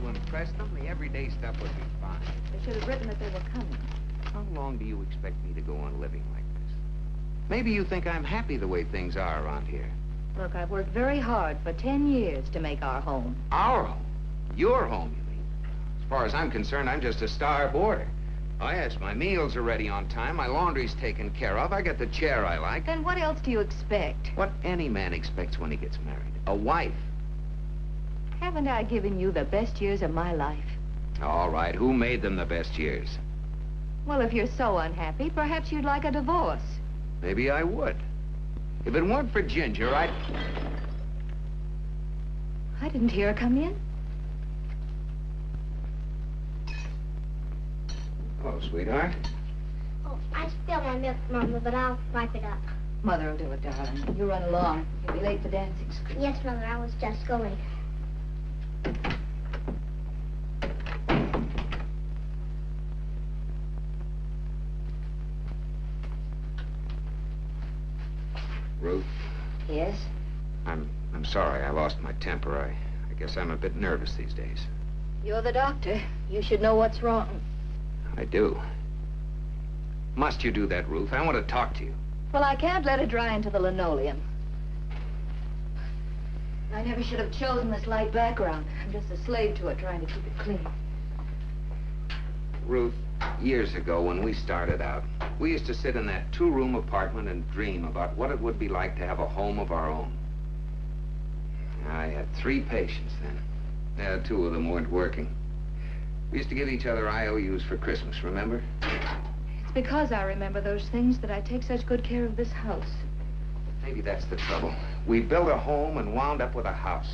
impress them, the everyday stuff would be fine. They should have written that they were coming. How long do you expect me to go on living like this? Maybe you think I'm happy the way things are around here. Look, I've worked very hard for 10 years to make our home. Our home? Your home, you mean? As far as I'm concerned, I'm just a star boarder. Oh, yes, my meals are ready on time, my laundry's taken care of, I got the chair I like. Then what else do you expect? What any man expects when he gets married. A wife. Haven't I given you the best years of my life? All right, who made them the best years? Well, if you're so unhappy, perhaps you'd like a divorce. Maybe I would. If it weren't for Ginger, I didn't hear her come in. Hello, sweetheart. Oh, I spilled my milk, Mama, but I'll wipe it up. Mother will do it, darling. You run along. You'll be late for dancing school. Yes, Mother, I was just going. Ruth? Yes? I'm sorry I lost my temper. I guess I'm a bit nervous these days. You're the doctor. You should know what's wrong. I do. Must you do that, Ruth? I want to talk to you. Well, I can't let it dry into the linoleum. I never should have chosen this light background. I'm just a slave to it, trying to keep it clean. Ruth, years ago when we started out, we used to sit in that two-room apartment and dream about what it would be like to have a home of our own. I had 3 patients then. 2 of them weren't working. We used to give each other IOUs for Christmas, remember? It's because I remember those things that I take such good care of this house. Maybe that's the trouble. We built a home and wound up with a house.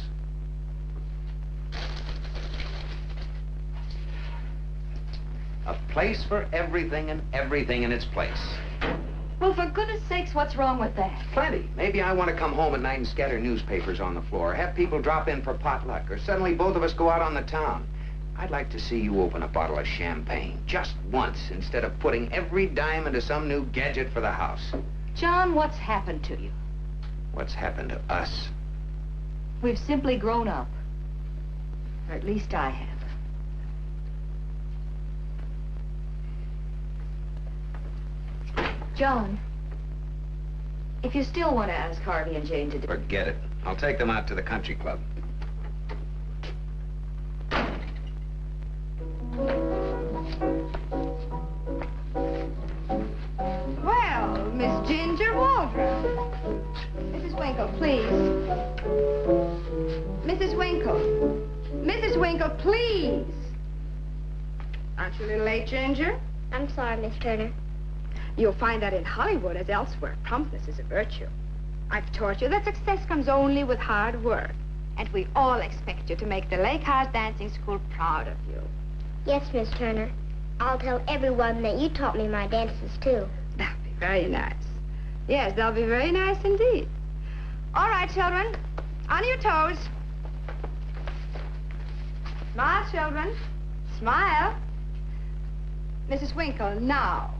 A place for everything and everything in its place. Well, for goodness sakes, what's wrong with that? Plenty. Maybe I want to come home at night and scatter newspapers on the floor, have people drop in for potluck, or suddenly both of us go out on the town. I'd like to see you open a bottle of champagne, just once, instead of putting every dime into some new gadget for the house. John, what's happened to you? What's happened to us? We've simply grown up. Or at least I have. John, if you still want to ask Harvey and Jane to do... Forget it. I'll take them out to the country club. Well, Miss Ginger Waldron. Mrs. Winkle, please. Mrs. Winkle. Mrs. Winkle, please. Aren't you a little late, Ginger? I'm sorry, Miss Turner. You'll find that in Hollywood as elsewhere, promptness is a virtue. I've taught you that success comes only with hard work. And we all expect you to make the Lake House Dancing School proud of you. Yes, Miss Turner. I'll tell everyone that you taught me my dances, too. That'll be very nice. Yes, they'll be very nice indeed. All right, children. On your toes. Smile, children. Smile. Mrs. Winkle, now.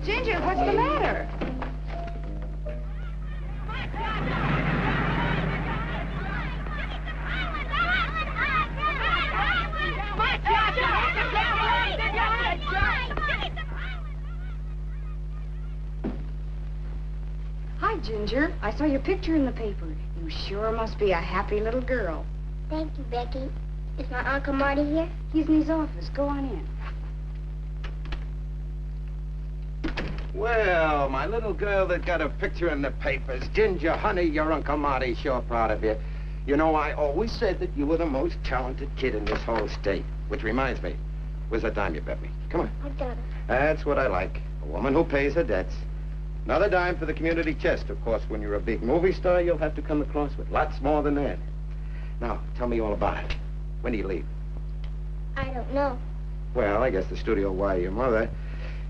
Ginger, what's the matter? Hi, Ginger. I saw your picture in the paper. You sure must be a happy little girl. Thank you, Becky. Is my Uncle Marty here? He's in his office. Go on in. Well, my little girl that got a picture in the papers. Ginger, honey, your Uncle Marty's sure proud of you. You know, I always said that you were the most talented kid in this whole state. Which reminds me, Where's that dime you bet me? Come on. I got it. That's what I like. A woman who pays her debts. Another dime for the community chest. Of course, when you're a big movie star, you'll have to come across with lots more than that. Now, tell me all about it. When do you leave? I don't know. Well, I guess the studio will wire your mother.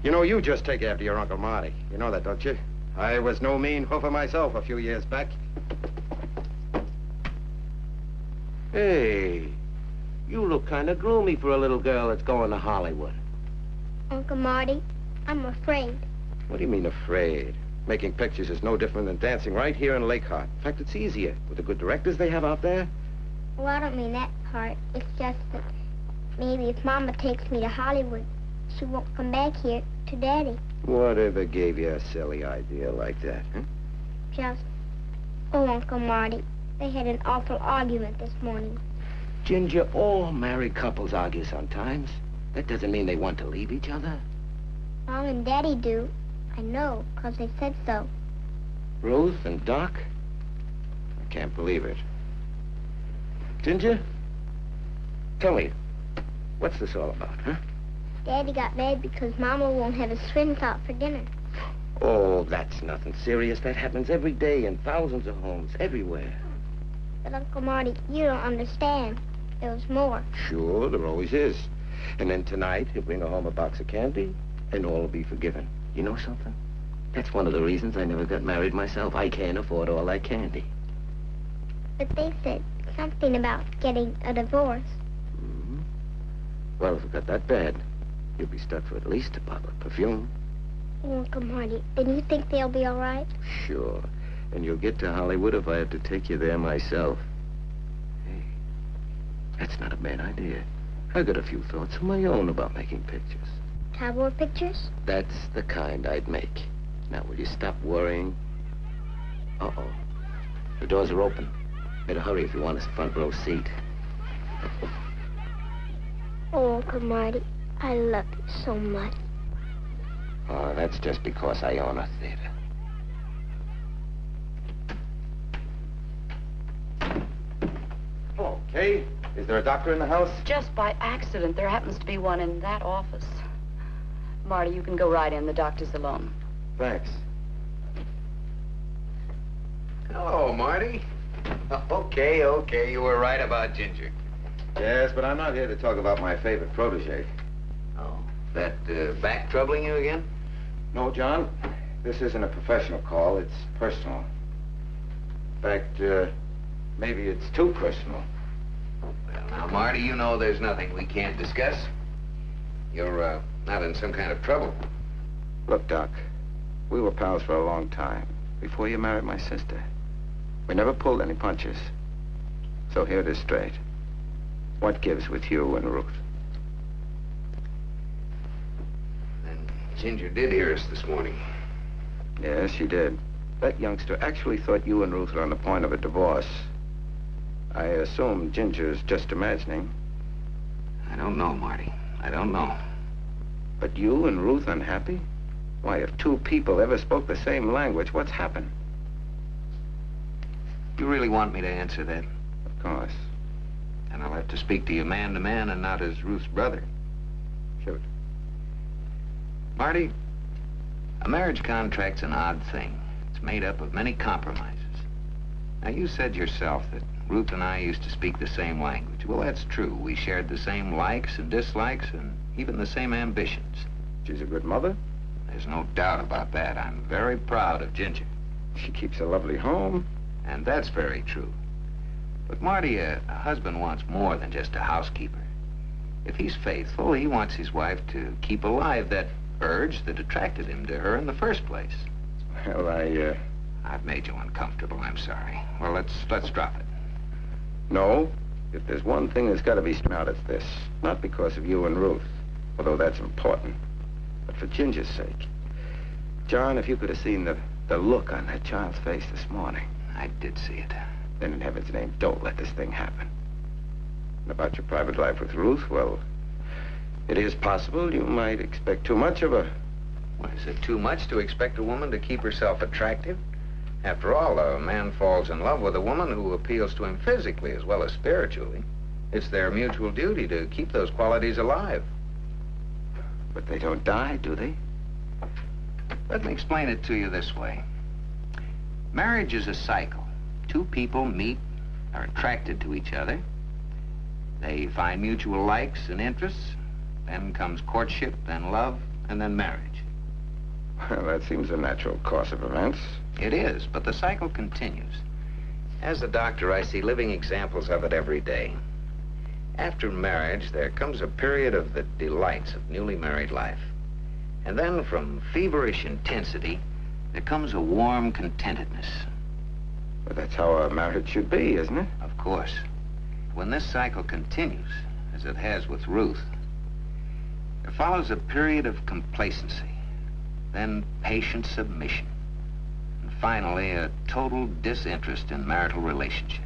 You know, you just take after your Uncle Marty. You know that, don't you? I was no mean hoofer myself a few years back. Hey, you look kind of gloomy for a little girl that's going to Hollywood. Uncle Marty, I'm afraid. What do you mean, afraid? Making pictures is no different than dancing right here in Lakehart. In fact, it's easier with the good directors they have out there. Well, I don't mean that part. It's just that maybe if Mama takes me to Hollywood, she won't come back here to Daddy. Whatever gave you a silly idea like that, huh? Just, oh, Uncle Marty, they had an awful argument this morning. Ginger, all married couples argue sometimes. That doesn't mean they want to leave each other. Mom and Daddy do. I know, 'cause they said so. Ruth and Doc? I can't believe it. Ginger, tell me, what's this all about, huh? Daddy got mad because Mama won't have his friends out for dinner. Oh, that's nothing serious. That happens every day in thousands of homes, everywhere. But Uncle Marty, you don't understand. There was more. Sure, there always is. And then tonight, he'll bring her home a box of candy, and all will be forgiven. You know something? That's one of the reasons I never got married myself. I can't afford all that candy. But they said something about getting a divorce. Mm-hmm. Well, if it got that bad, you'll be stuck for at least a bottle of perfume. Oh, Uncle Marty, then you think they'll be all right? Sure. And you'll get to Hollywood if I have to take you there myself. Hey, that's not a bad idea. I got a few thoughts of my own about making pictures. Cowboy pictures? That's the kind I'd make. Now, will you stop worrying? Uh-oh. The doors are open. Better hurry if you want a front row seat. Oh, Uncle Marty, I love you so much. Oh, that's just because I own a theater. Okay. Is there a doctor in the house? Just by accident, there happens to be one in that office. Marty, you can go right in. The doctor's alone. Thanks. Hello, Marty. Okay. You were right about Ginger. Yes, but I'm not here to talk about my favorite protege. Oh, that back troubling you again? No, John. This isn't a professional call. It's personal. In fact, maybe it's too personal. Well, now, Marty, you know there's nothing we can't discuss. You're not in some kind of trouble. Look, Doc, we were pals for a long time, before you married my sister. We never pulled any punches. So here it is straight. What gives with you and Ruth? Then Ginger did hear us this morning. Yes, she did. That youngster actually thought you and Ruth were on the point of a divorce. I assume Ginger's just imagining. I don't know, Marty. I don't know. But you and Ruth unhappy? Why, if two people ever spoke the same language, what's happened? You really want me to answer that? Of course. And I'll have to speak to you man to man and not as Ruth's brother. Shoot. Marty, a marriage contract's an odd thing. It's made up of many compromises. Now, you said yourself that Ruth and I used to speak the same language. Well, that's true. We shared the same likes and dislikes and even the same ambitions. She's a good mother. There's no doubt about that. I'm very proud of Ginger. She keeps a lovely home. And that's very true. But, Marty, a husband wants more than just a housekeeper. If he's faithful, he wants his wife to keep alive that urge that attracted him to her in the first place. Well, I've made you uncomfortable. I'm sorry. Well, let's drop it. No. If there's one thing that's got to be straightened out, it's this. Not because of you and Ruth, although that's important, but for Ginger's sake. John, if you could have seen the look on that child's face this morning. I did see it. Then in heaven's name, don't let this thing happen. And about your private life with Ruth, well, it is possible you might expect too much of her. Well, is it too much to expect a woman to keep herself attractive? After all, a man falls in love with a woman who appeals to him physically as well as spiritually. It's their mutual duty to keep those qualities alive. But they don't die, do they? Let me explain it to you this way. Marriage is a cycle. Two people meet, are attracted to each other. They find mutual likes and interests. Then comes courtship, then love, and then marriage. Well, that seems a natural course of events. It is, but the cycle continues. As a doctor, I see living examples of it every day. After marriage, there comes a period of the delights of newly married life. And then from feverish intensity, there comes a warm contentedness. But that's how a marriage should be, isn't it? Of course. When this cycle continues, as it has with Ruth, there follows a period of complacency, then patient submission, and finally a total disinterest in marital relationship.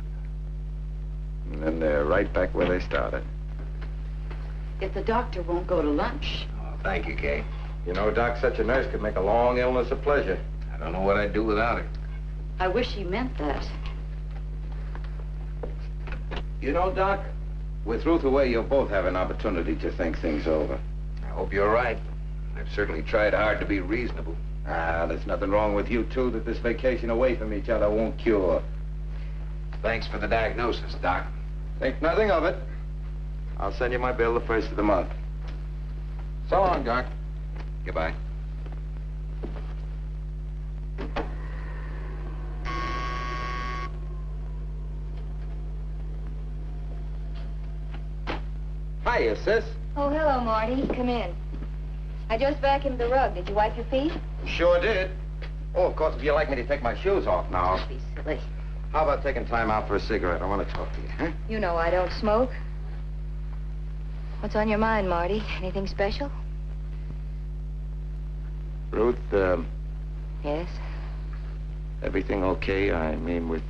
And then they're right back where they started. If the doctor won't go to lunch. Oh, thank you, Kay. You know, Doc, such a nurse could make a long illness a pleasure. I don't know what I'd do without her. I wish he meant that. You know, Doc, with Ruth away, you'll both have an opportunity to think things over. I hope you're right. I've certainly tried hard to be reasonable. There's nothing wrong with you two that this vacation away from each other won't cure. Thanks for the diagnosis, Doc. Think nothing of it. I'll send you my bill the first of the month. So long, Doc. Goodbye. Hiya, sis. Oh, hello, Marty. Come in. I just vacuumed the rug. Did you wipe your feet? Sure did. Oh, of course, if you'd like me to take my shoes off now. Don't be silly. How about taking time out for a cigarette? I want to talk to you, huh? You know I don't smoke. What's on your mind, Marty? Anything special? Ruth, Yes? everything okay? I mean, with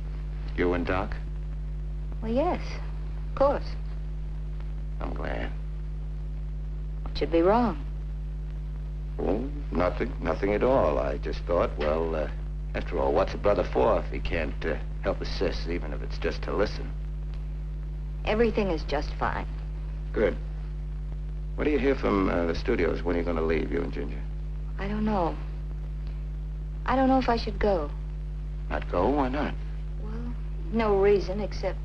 you and Doc? Well, yes. Of course. I'm glad. What should be wrong? Oh, nothing. Nothing at all. I just thought, well, after all, what's a brother for if he can't help assist, even if it's just to listen? Everything is just fine. Good. What do you hear from the studios? When are you going to leave, you and Ginger? I don't know. I don't know if I should go. Not go? Why not? Well, no reason except,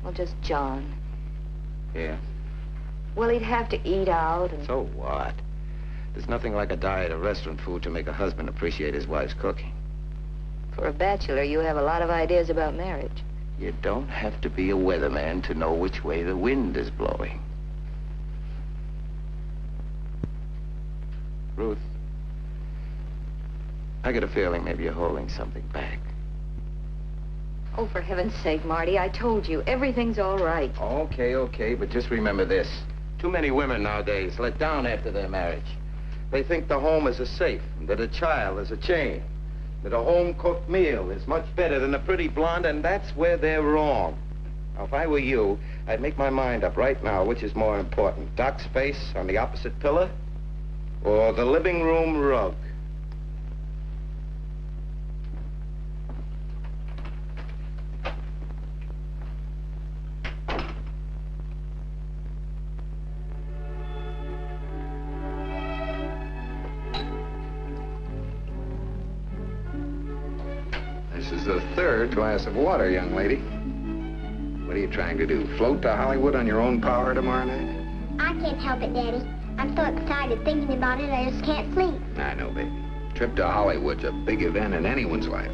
well, just John. Yeah. Well, he'd have to eat out and... So what? There's nothing like a diet of restaurant food to make a husband appreciate his wife's cooking. For a bachelor, you have a lot of ideas about marriage. You don't have to be a weatherman to know which way the wind is blowing. Ruth, I get a feeling maybe you're holding something back. Oh, for heaven's sake, Marty, I told you, everything's all right. Okay, but just remember this. Too many women nowadays let down after their marriage. They think the home is a safe, that a child is a chain, that a home-cooked meal is much better than a pretty blonde, and that's where they're wrong. Now, if I were you, I'd make my mind up right now which is more important, Doc's face on the opposite pillar or the living room rug. This is the third glass of water, young lady. What are you trying to do? Float to Hollywood on your own power tomorrow night? I can't help it, Daddy. I'm so excited thinking about it, I just can't sleep. I know, baby. Trip to Hollywood's a big event in anyone's life.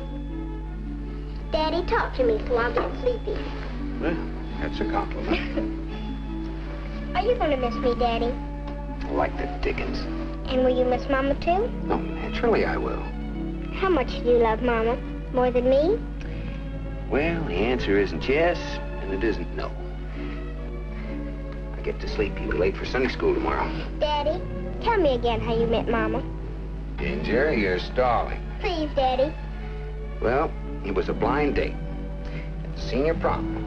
Daddy, talk to me so I'll get sleepy. Well, that's a compliment. Are you gonna miss me, Daddy? Like the dickens. And will you miss Mama, too? Oh, naturally I will. How much do you love Mama? More than me? Well, the answer isn't yes, and it isn't no. I get to sleep. You'll be late for Sunday school tomorrow. Daddy, tell me again how you met Mama. Ginger, you're stalling. Please, Daddy. Well, it was a blind date at the senior prom.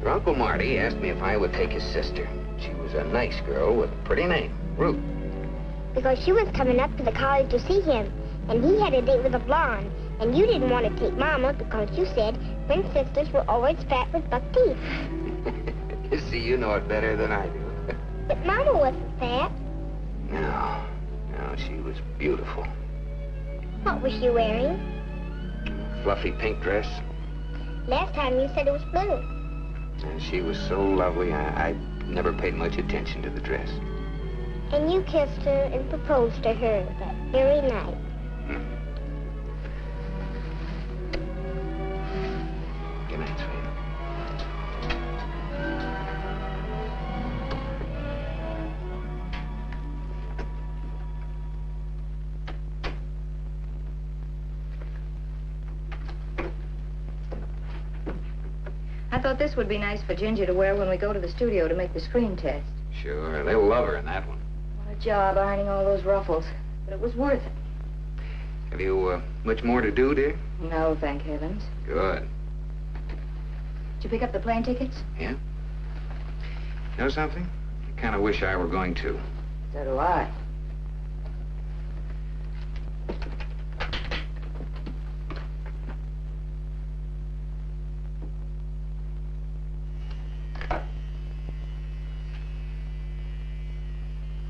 Your Uncle Marty asked me if I would take his sister. She was a nice girl with a pretty name, Ruth. Because she was coming up to the college to see him, and he had a date with a blonde, and you didn't want to take Mama because you said twin sisters were always fat with buck teeth. You see, you know it better than I do. But Mama wasn't fat. No, she was beautiful. What was she wearing? Fluffy pink dress. Last time you said it was blue. And she was so lovely, I never paid much attention to the dress. And you kissed her and proposed to her that very night. Good night, sweetie. I thought this would be nice for Ginger to wear when we go to the studio to make the screen test. Sure, they'll love her in that one. What a job ironing all those ruffles. But it was worth it. Have you much more to do, dear? No, thank heavens. Good. Did you pick up the plane tickets? Yeah? Know something? I kind of wish I were going too. So do I.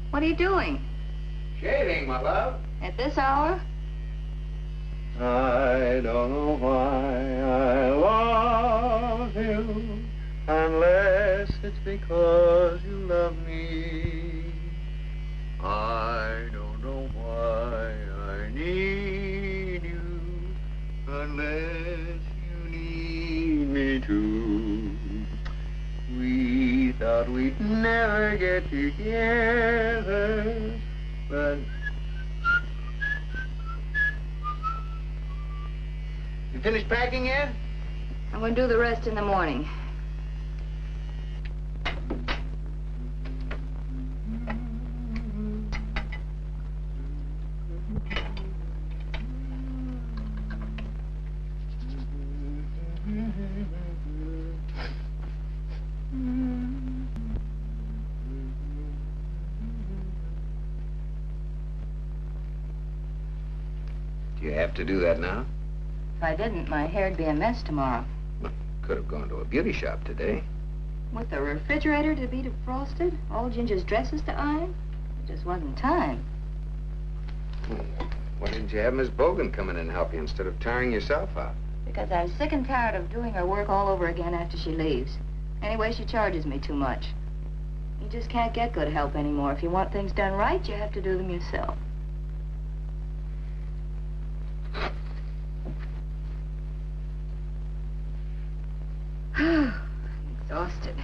What are you doing? Shaving, my love. At this hour? I don't know why I love you, unless it's because you love me. I don't know why I need you, unless you need me too. We thought we'd never get together, but... You finished packing yet? I'm going to do the rest in the morning. Do you have to do that now? If I didn't, my hair'd be a mess tomorrow. Could have gone to a beauty shop today. With the refrigerator to be defrosted, all Ginger's dresses to iron, it just wasn't time. Why didn't you have Miss Bogan come in and help you instead of tiring yourself out? Because I'm sick and tired of doing her work all over again after she leaves. Anyway, she charges me too much. You just can't get good help anymore. If you want things done right, you have to do them yourself. I'm exhausted.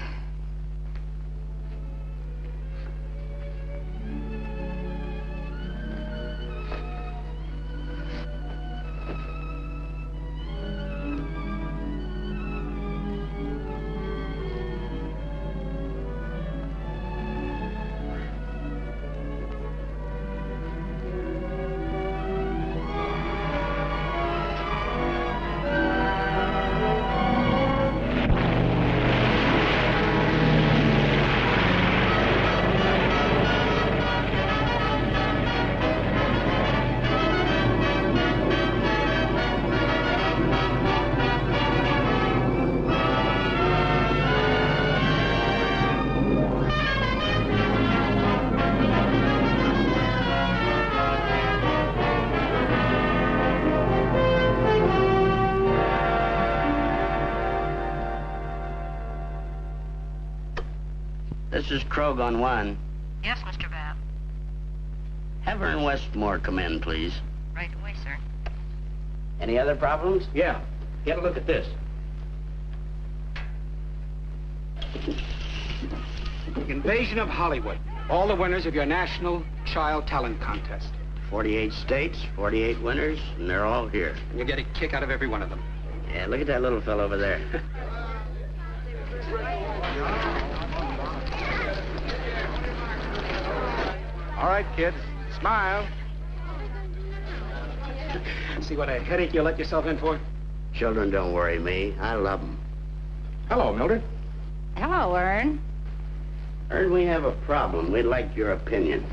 This is Krog on 1. Yes, Mr. Babb. Have her and Westmore come in, please. Right away, sir. Any other problems? Yeah. Get a look at this. Invasion of Hollywood. All the winners of your National Child Talent Contest. 48 states, 48 winners, and they're all here. And you get a kick out of every one of them. Yeah, look at that little fellow over there. All right, kids. Smile. See what a headache you let yourself in for? Children don't worry me. I love them. Hello, Mildred. Hello, Ern. Ern, we have a problem. We'd like your opinion.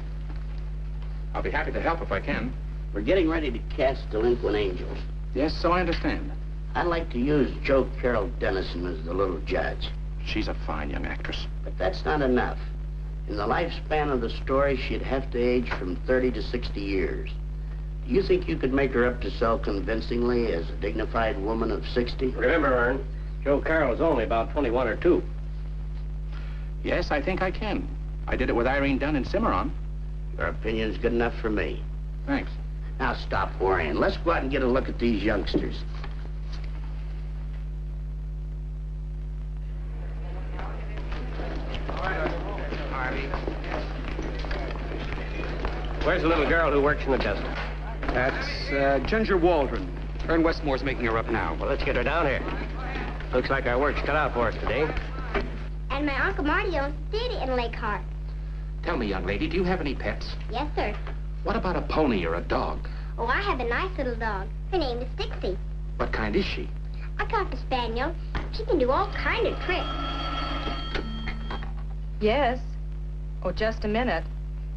I'll be happy to help if I can. We're getting ready to cast Delinquent Angels. Yes, so I understand. I'd like to use Jo Carroll Dennison as the little judge. She's a fine young actress. But that's not enough. In the lifespan of the story, she'd have to age from 30 to 60 years. Do you think you could make her up to sell convincingly as a dignified woman of 60? Remember, Ern, Joe Carroll's only about 21 or 2. Yes, I think I can. I did it with Irene Dunn in Cimarron. Your opinion's good enough for me. Thanks. Now stop worrying. Let's go out and get a look at these youngsters. Where's the little girl who works in the desk? That's Ginger Waldron. Ern Westmore's making her up now. Well, let's get her down here. Looks like our work's cut out for us today. And my Uncle Marty owns a theater in Lake Hart. Tell me, young lady, do you have any pets? Yes, sir. What about a pony or a dog? Oh, I have a nice little dog. Her name is Dixie. What kind is she? I got the spaniel. She can do all kind of tricks. Yes. Oh, just a minute.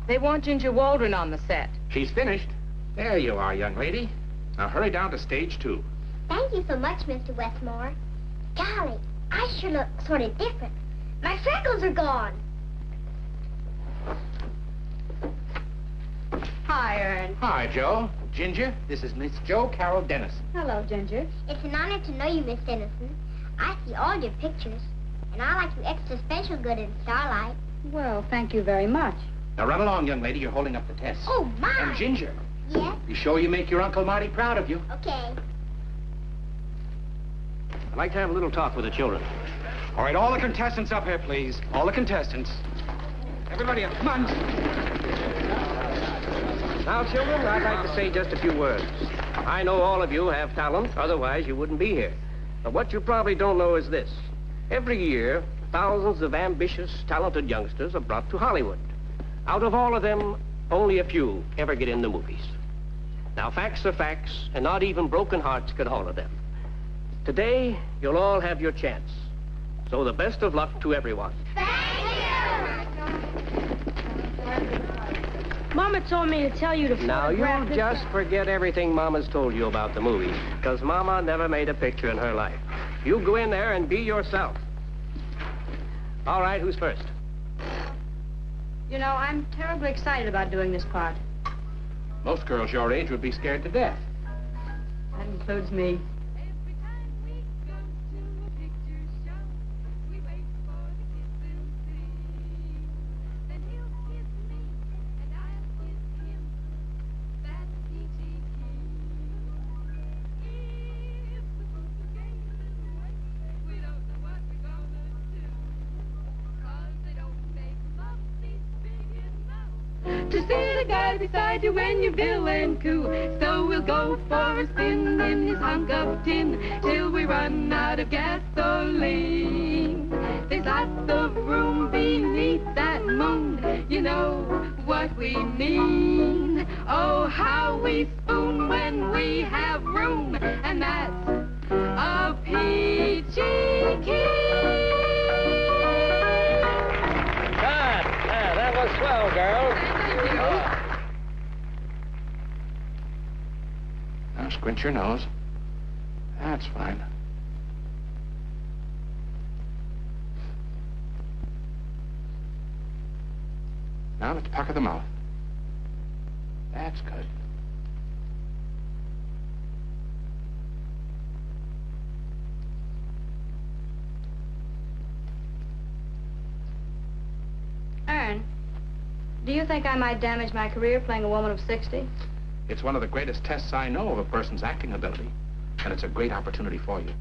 They want Ginger Waldron on the set. She's finished. There you are, young lady. Now hurry down to stage 2. Thank you so much, Mr. Westmore. Golly, I sure look sort of different. My freckles are gone. Hi, Ern. Hi, Joe. Ginger, this is Miss Jo Carroll Dennison. Hello, Ginger. It's an honor to know you, Miss Dennison. I see all your pictures, and I like you extra special good in Starlight. Well, thank you very much. Now run along, young lady. You're holding up the test. Oh, my! And Ginger, Yes? be sure you make your Uncle Marty proud of you. Okay. I'd like to have a little talk with the children. All right, all the contestants up here, please. All the contestants. Everybody up. Come on. Now, children, I'd like to say just a few words. I know all of you have talent, otherwise you wouldn't be here. But what you probably don't know is this. Every year, thousands of ambitious, talented youngsters are brought to Hollywood. Out of all of them, only a few ever get in the movies. Now, facts are facts, and not even broken hearts could alter them. Today, you'll all have your chance. So the best of luck to everyone. Mama told me to tell you to Now, photograph you just forget everything Mama's told you about the movies, because Mama never made a picture in her life. You go in there and be yourself. All right, who's first? You know, I'm terribly excited about doing this part. Most girls your age would be scared to death. That includes me. To see the guy beside you when you're feeling cool. So we'll go for a spin in his hunk of tin till we run out of gasoline. There's lots of room beneath that moon. You know what we mean. Oh, how we spoon when we have room. And that's a peachy keen. Good. Yeah, that was swell, girls. Now squint your nose. That's fine. Now let's pucker the mouth. That's good. Ern, do you think I might damage my career playing a woman of 60? It's one of the greatest tests I know of a person's acting ability, and it's a great opportunity for you.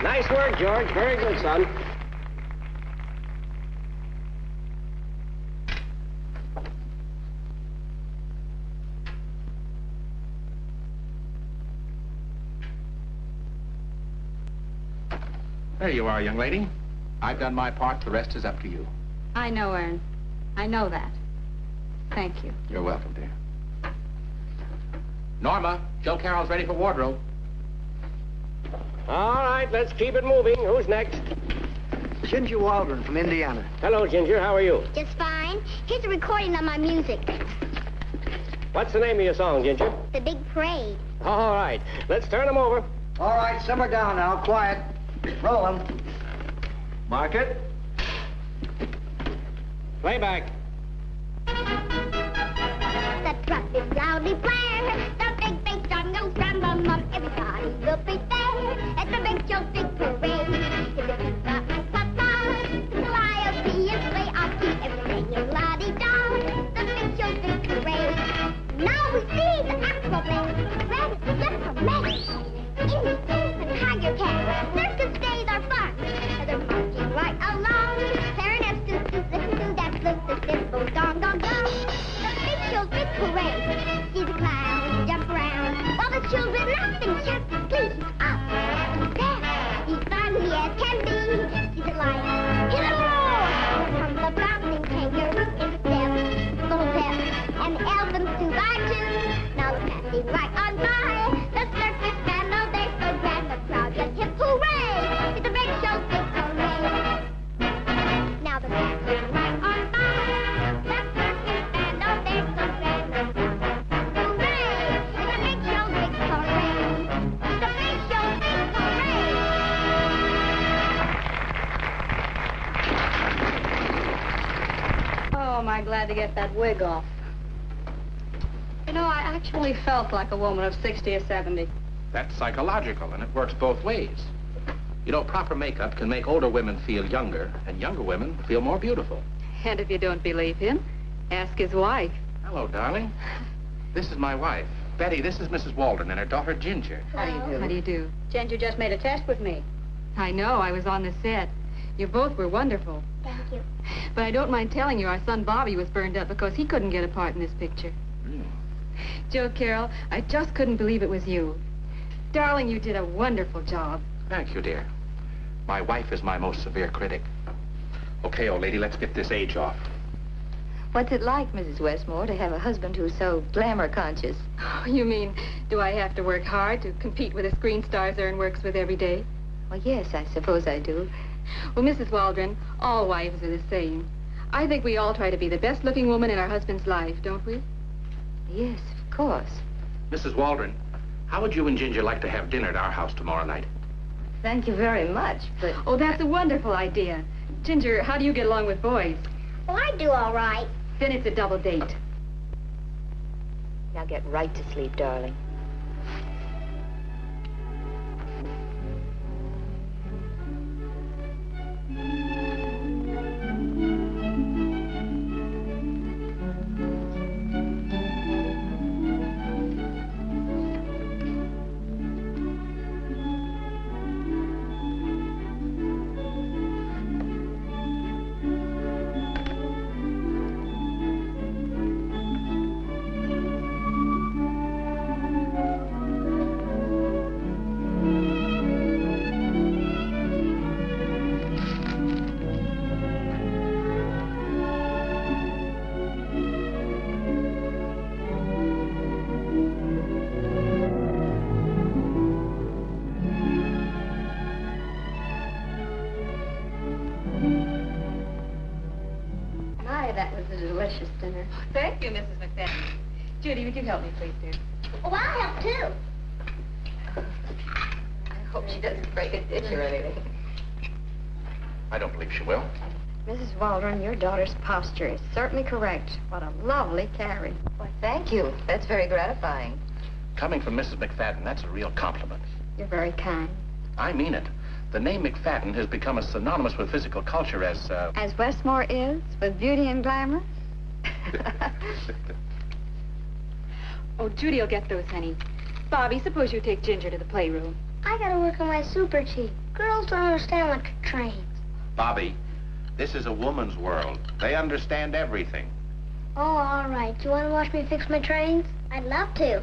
Nice work, George. Very good, son. There you are, young lady. I've done my part. The rest is up to you. I know, Ern. I know that. Thank you. You're welcome, dear. Norma, Joe Carroll's ready for wardrobe. All right, let's keep it moving. Who's next? Ginger Waldron from Indiana. Hello, Ginger. How are you? Just fine. Here's a recording of my music. What's the name of your song, Ginger? The Big Parade. All right, let's turn them over. All right, simmer down now. Quiet. Roll 'em. Mark it. Playback. The truck is loudly blaring. The big bass drum goes rum bum bum. Everybody will be there at the big show, big parade. It's a pizza and papa. The IOC and play off key. Everything is la-di-da. The big show, big parade. Now we see the acrobats. Rabbits, diplomats. Elephants and tiger cats. Circus days are fun. They're marching right along. Clarinets do listen to that flute, the cymbals gong gong gong. The big show's big parade. See the clowns jump around while the children laugh and shout, please up, there, he's funny as can be. See the lion hit a roar. From the bouncing kangaroo in the step, little pep, and the Alvin 2x2. Now they're passing right on by. The circus band, oh they're so grand, the crowd just hip hooray. It's the big show's big parade. Now they're passing right on by. The circus band, oh they're so grand, the crowd just hip hooray. It's the big show's big parade. It's the big show's big parade. Oh, am I glad to get that wig off. You know, I actually felt like a woman of 60 or 70. That's psychological, and it works both ways. You know, proper makeup can make older women feel younger, and younger women feel more beautiful. And if you don't believe him, ask his wife. Hello, darling. This is my wife. Betty, this is Mrs. Waldron and her daughter, Ginger. How do you do? How do you do? Ginger just made a test with me. I know. I was on the set. You both were wonderful. Thank you. But I don't mind telling you our son Bobby was burned up because he couldn't get a part in this picture. Joe Carroll, I just couldn't believe it was you. Darling, you did a wonderful job. Thank you, dear. My wife is my most severe critic. Okay, old lady, let's get this age off. What's it like, Mrs. Westmore, to have a husband who's so glamour conscious? Oh, you mean, do I have to work hard to compete with the screen stars Ern works with every day? Well, yes, I suppose I do. Well, Mrs. Waldron, all wives are the same. I think we all try to be the best-looking woman in our husband's life, don't we? Yes, of course. Mrs. Waldron, how would you and Ginger like to have dinner at our house tomorrow night? Thank you very much, but... Oh, that's a wonderful idea. Ginger, how do you get along with boys? Well, I do all right. Then it's a double date. Now get right to sleep, darling. Thank you, Mrs. McFadden. Judy, would you help me, please, dear? Oh, I'll help, too. I hope she doesn't break a ditch or anything. I don't believe she will. Mrs. Waldron, your daughter's posture is certainly correct. What a lovely carry. Why, thank you. That's very gratifying. Coming from Mrs. McFadden, that's a real compliment. You're very kind. I mean it. The name McFadden has become as synonymous with physical culture as, As Westmore is, with beauty and glamour? Oh, Judy will get those, honey. Bobby, suppose you take Ginger to the playroom. I gotta work on my super cheap. Girls don't understand electric trains. Bobby, this is a woman's world. They understand everything. Oh, all right. You want to watch me fix my trains? I'd love to.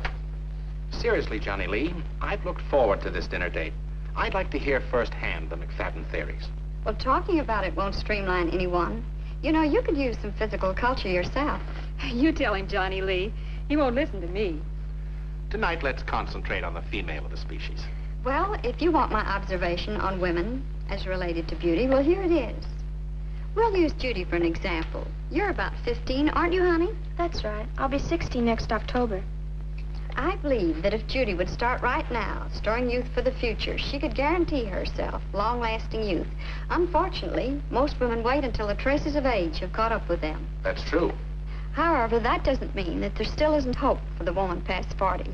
Seriously, Johnny Lee, I've looked forward to this dinner date. I'd like to hear firsthand the McFadden theories. Well, talking about it won't streamline anyone. You know, you could use some physical culture yourself. You tell him, Johnny Lee. He won't listen to me. Tonight, let's concentrate on the female of the species. Well, if you want my observation on women as related to beauty, well, here it is. We'll use Judy for an example. You're about 15, aren't you, honey? That's right. I'll be 60 next October. I believe that if Judy would start right now, storing youth for the future, she could guarantee herself long-lasting youth. Unfortunately, most women wait until the traces of age have caught up with them. That's true. However, that doesn't mean that there still isn't hope for the woman past 40.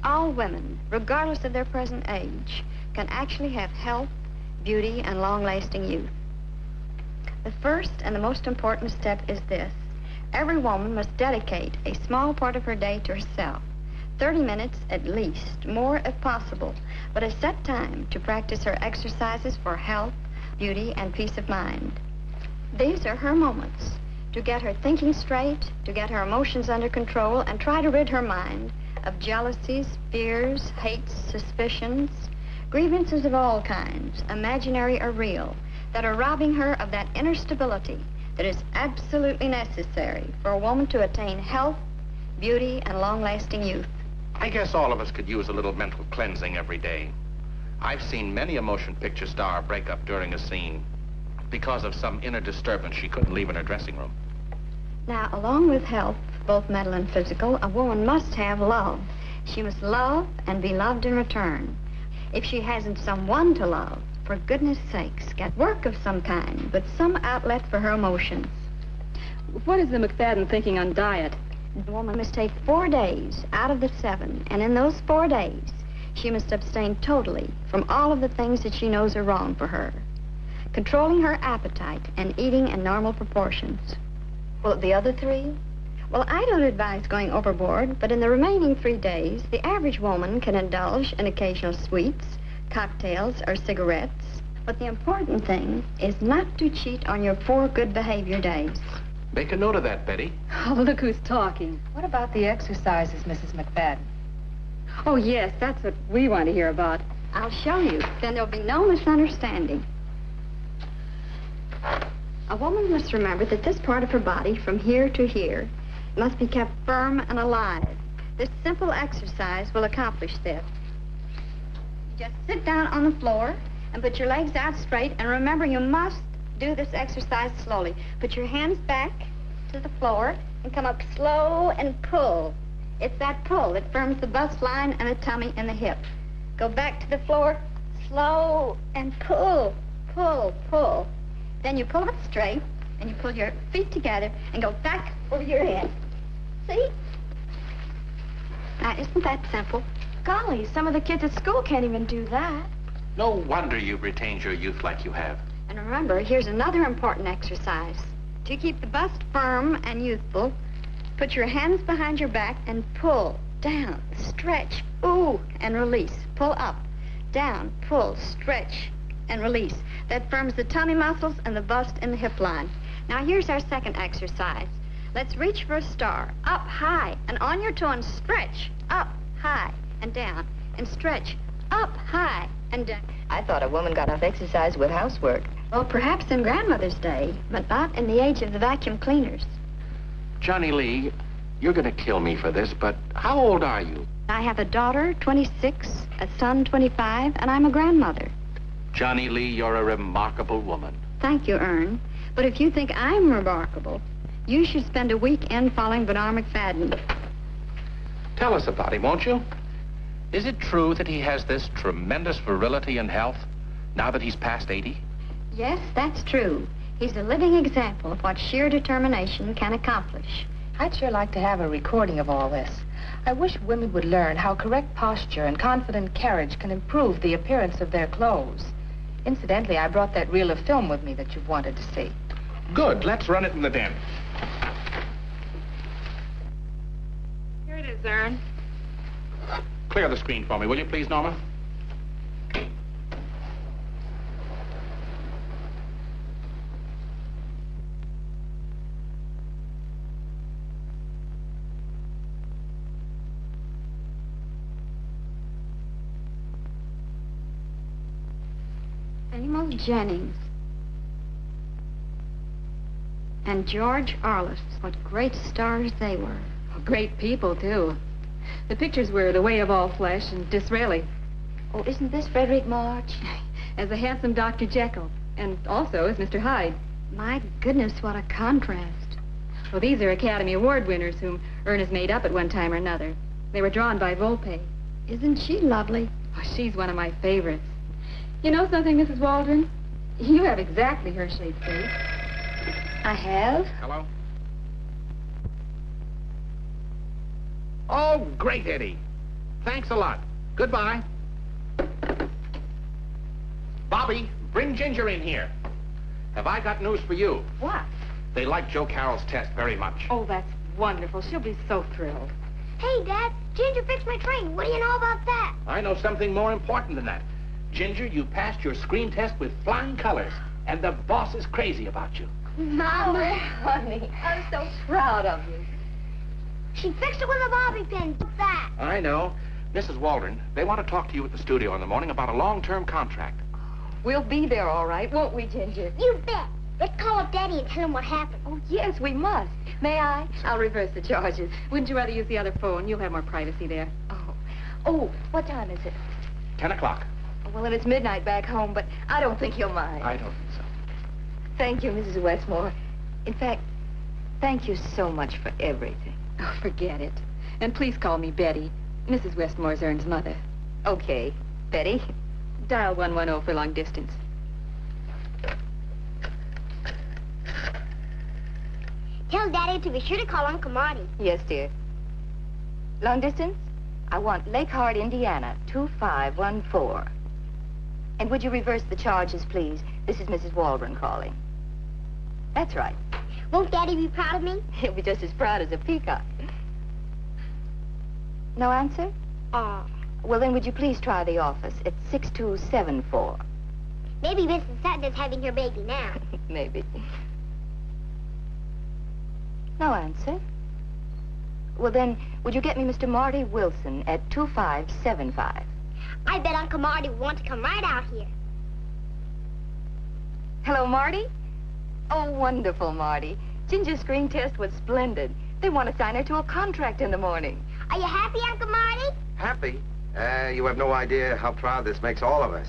All women, regardless of their present age, can actually have health, beauty, and long-lasting youth. The first and the most important step is this. Every woman must dedicate a small part of her day to herself. 30 minutes at least, more if possible, but a set time to practice her exercises for health, beauty, and peace of mind. These are her moments to get her thinking straight, to get her emotions under control, and try to rid her mind of jealousies, fears, hates, suspicions, grievances of all kinds, imaginary or real, that are robbing her of that inner stability that is absolutely necessary for a woman to attain health, beauty, and long-lasting youth. I guess all of us could use a little mental cleansing every day. I've seen many a motion picture star break up during a scene because of some inner disturbance she couldn't leave in her dressing room. Now, along with health, both mental and physical, a woman must have love. She must love and be loved in return. If she hasn't someone to love, for goodness sakes, get work of some kind, with some outlet for her emotions. What is the McFadden thinking on diet? The woman must take 4 days out of the 7, and in those 4 days, she must abstain totally from all of the things that she knows are wrong for her, controlling her appetite and eating in normal proportions. Well, the other 3? Well, I don't advise going overboard, but in the remaining 3 days, the average woman can indulge in occasional sweets, cocktails, or cigarettes. But the important thing is not to cheat on your 4 good behavior days. Make a note of that, Betty. Oh, look who's talking. What about the exercises, Mrs. McFadden? Oh, yes, that's what we want to hear about. I'll show you. Then there'll be no misunderstanding. A woman must remember that this part of her body, from here to here, must be kept firm and alive. This simple exercise will accomplish this. You just sit down on the floor and put your legs out straight, and remember, you must do this exercise slowly. Put your hands back to the floor and come up slow and pull. It's that pull that firms the bust line and the tummy and the hip. Go back to the floor, slow and pull, pull, pull. Then you pull up straight and you pull your feet together and go back over your head. See? Now, isn't that simple? Golly, some of the kids at school can't even do that. No wonder you've retained your youth like you have. And remember, here's another important exercise. To keep the bust firm and youthful, put your hands behind your back and pull, down, stretch, ooh, and release. Pull up, down, pull, stretch, and release. That firms the tummy muscles and the bust and the hip line. Now, here's our second exercise. Let's reach for a star. Up, high, and on your toe and stretch. Up, high, and down, and stretch. Up, high, and down. I thought a woman got enough exercise with housework. Well, perhaps in Grandmother's day, but not in the age of the vacuum cleaners. Johnny Lee, you're going to kill me for this, but how old are you? I have a daughter, 26, a son, 25, and I'm a grandmother. Johnny Lee, you're a remarkable woman. Thank you, Ern. But if you think I'm remarkable, you should spend a weekend following Bernard McFadden. Tell us about him, won't you? Is it true that he has this tremendous virility and health now that he's past 80? Yes, that's true. He's a living example of what sheer determination can accomplish. I'd sure like to have a recording of all this. I wish women would learn how correct posture and confident carriage can improve the appearance of their clothes. Incidentally, I brought that reel of film with me that you've wanted to see. Good. Let's run it in the den. Here it is, Ern. Clear the screen for me, will you please, Norma? Amos Jennings. And George Arliss. What great stars they were. Great people, too. The pictures were The Way of All Flesh and Disraeli. Oh, isn't this Frederick March? As the handsome Dr. Jekyll, and also as Mr. Hyde. My goodness, what a contrast. Well, these are Academy Award winners whom Ernest made up at one time or another. They were drawn by Volpe. Isn't she lovely? Oh, she's one of my favorites. You know something, Mrs. Waldron? You have exactly her shaped face. I have? Hello? Oh, great, Eddie. Thanks a lot. Goodbye. Bobby, bring Ginger in here. Have I got news for you? What? They like Joe Carroll's test very much. Oh, that's wonderful. She'll be so thrilled. Hey, Dad, Ginger fixed my train. What do you know about that? I know something more important than that. Ginger, you passed your screen test with flying colors, and the boss is crazy about you. Mama. Oh, honey, I'm so proud of you. She fixed it with a bobby pin. What's that? I know. Mrs. Waldron, they want to talk to you at the studio in the morning about a long-term contract. We'll be there all right, won't we, Ginger? You bet. Let's call up Daddy and tell him what happened. Oh, yes, we must. May I? I'll reverse the charges. Wouldn't you rather use the other phone? You'll have more privacy there. Oh, what time is it? 10 o'clock. Well, then it's midnight back home, but I don't think you'll mind. I don't think so. Thank you, Mrs. Westmore. In fact, thank you so much for everything. Oh, forget it. And please call me Betty, Mrs. Westmore's Ern's mother. Okay. Betty? Dial 110 for long distance. Tell Daddy to be sure to call Uncle Marty. Yes, dear. Long distance? I want Lake Hart, Indiana, 2514. And would you reverse the charges, please? This is Mrs. Waldron calling. That's right. Won't Daddy be proud of me? He'll be just as proud as a peacock. No answer? Well, then would you please try the office? It's 6274. Maybe Mrs. Sutton is having her baby now. Maybe. No answer. Well, then, would you get me Mr. Marty Wilson at 2575? I bet Uncle Marty would want to come right out here. Hello, Marty? Oh, wonderful, Marty. Ginger's screen test was splendid. They want to sign her to a contract in the morning. Are you happy, Uncle Marty? Happy? You have no idea how proud this makes all of us.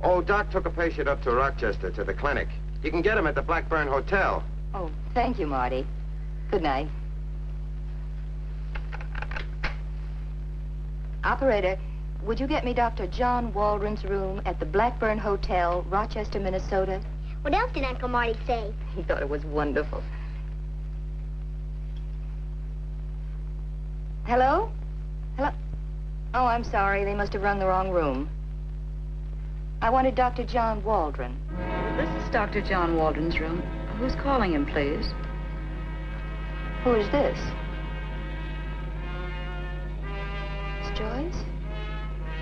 Oh, Doc took a patient up to Rochester, to the clinic. You can get him at the Blackburn Hotel. Oh, thank you, Marty. Good night. Operator, would you get me Dr. John Waldron's room at the Blackburn Hotel, Rochester, Minnesota? What else did Uncle Marty say? He thought it was wonderful. Hello? Hello? Oh, I'm sorry. They must have rung the wrong room. I wanted Dr. John Waldron. This is Dr. John Waldron's room. Who's calling him, please? Who is this? Miss Joyce?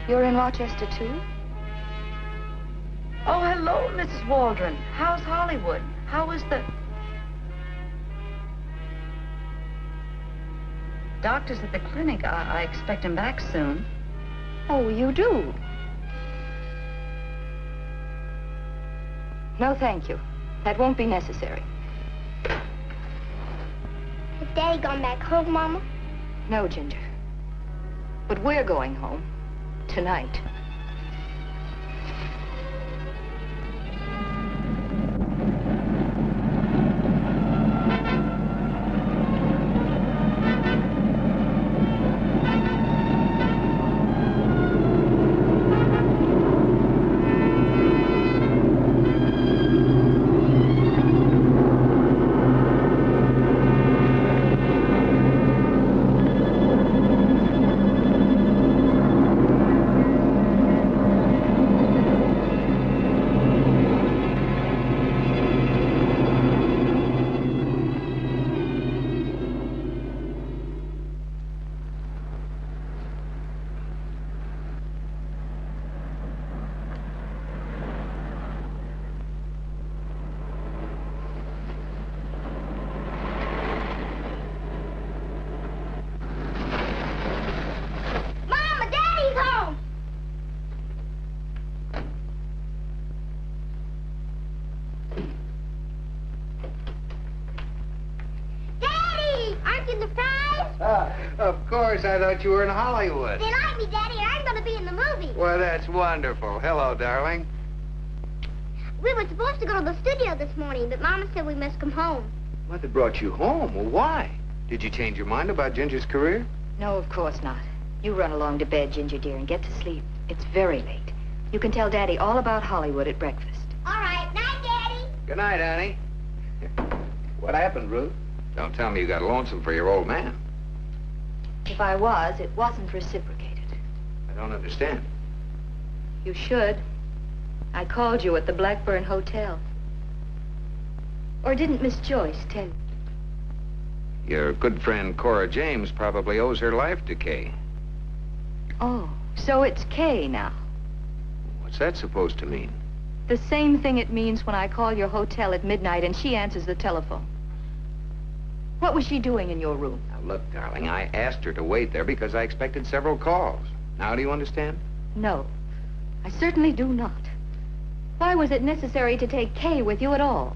You're in Rochester, too? Oh, hello, Mrs. Waldron. How's Hollywood? How is the... Doctor's at the clinic. I expect him back soon. Oh, you do? No, thank you. That won't be necessary. Has Daddy gone back home, Mama? No, Ginger. But we're going home. Tonight. Of course, I thought you were in Hollywood. They like me, Daddy, and I'm going to be in the movie. Well, that's wonderful. Hello, darling. We were supposed to go to the studio this morning, but Mama said we must come home. What, they brought you home? Well, why? Did you change your mind about Ginger's career? No, of course not. You run along to bed, Ginger dear, and get to sleep. It's very late. You can tell Daddy all about Hollywood at breakfast. All right. Night, Daddy. Good night, Annie. What happened, Ruth? Don't tell me you got lonesome for your old man. If I was, it wasn't reciprocated. I don't understand. You should. I called you at the Blackburn Hotel. Or didn't Miss Joyce tell you? Your good friend Cora James probably owes her life to Kay. Oh, so it's Kay now. What's that supposed to mean? The same thing it means when I call your hotel at midnight and she answers the telephone. What was she doing in your room? Now, look, darling, I asked her to wait there because I expected several calls. Now, do you understand? No, I certainly do not. Why was it necessary to take Kay with you at all?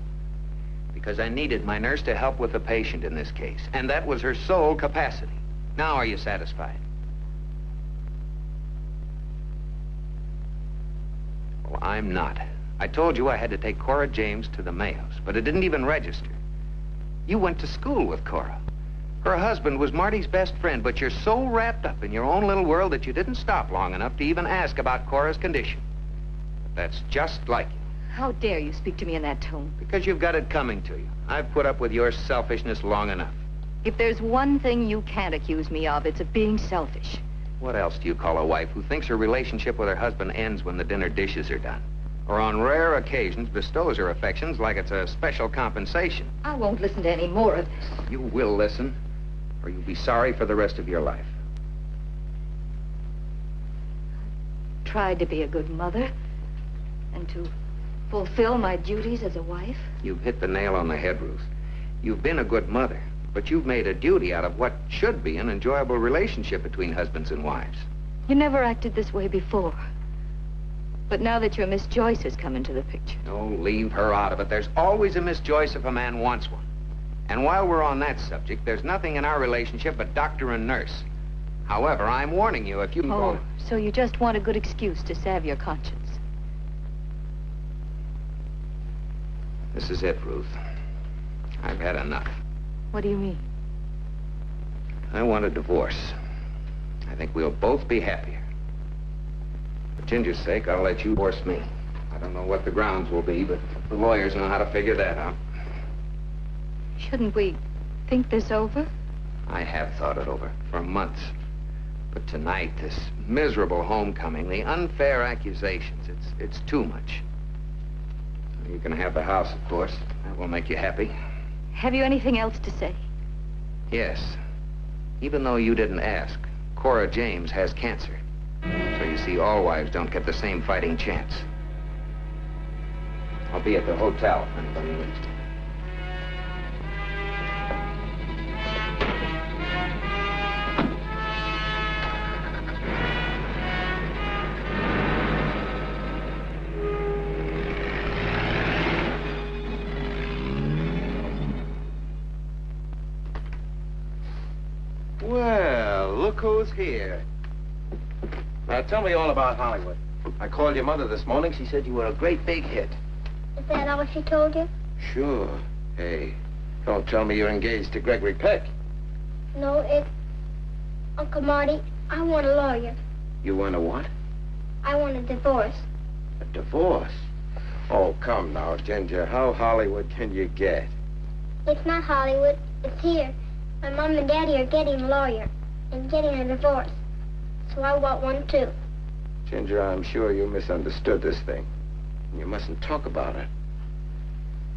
Because I needed my nurse to help with the patient in this case, and that was her sole capacity. Now, are you satisfied? Well, I'm not. I told you I had to take Cora James to the Mayos, but it didn't even register. You went to school with Cora. Her husband was Marty's best friend, but you're so wrapped up in your own little world that you didn't stop long enough to even ask about Cora's condition. But that's just like you. How dare you speak to me in that tone? Because you've got it coming to you. I've put up with your selfishness long enough. If there's one thing you can't accuse me of, it's of being selfish. What else do you call a wife who thinks her relationship with her husband ends when the dinner dishes are done? Or on rare occasions bestows her affections like it's a special compensation? I won't listen to any more of this. You will listen, or you'll be sorry for the rest of your life. I tried to be a good mother and to fulfill my duties as a wife. You've hit the nail on the head, Ruth. You've been a good mother, but you've made a duty out of what should be an enjoyable relationship between husbands and wives. You never acted this way before. But now that your Miss Joyce has come into the picture. Oh, leave her out of it. There's always a Miss Joyce if a man wants one. And while we're on that subject, there's nothing in our relationship but doctor and nurse. However, I'm warning you, if you... Oh, so you just want a good excuse to salve your conscience. This is it, Ruth. I've had enough. What do you mean? I want a divorce. I think we'll both be happier. For Ginger's sake, I'll let you divorce me. I don't know what the grounds will be, but the lawyers know how to figure that out. Shouldn't we think this over? I have thought it over for months. But tonight, this miserable homecoming, the unfair accusations, it's too much. You can have the house, of course. That will make you happy. Have you anything else to say? Yes. Even though you didn't ask, Cora James has cancer. So you see, all wives don't get the same fighting chance. I'll be at the hotel if anybody needs me. Well, look who's here. Now, tell me all about Hollywood. I called your mother this morning. She said you were a great big hit. Is that all she told you? Sure. Hey, don't tell me you're engaged to Gregory Peck. No, it's... Uncle Marty, I want a lawyer. You want a what? I want a divorce. A divorce? Oh, come now, Ginger. How Hollywood can you get? It's not Hollywood. It's here. My mom and daddy are getting a lawyer and getting a divorce. So I want one, too. Ginger, I'm sure you misunderstood this thing. You mustn't talk about it.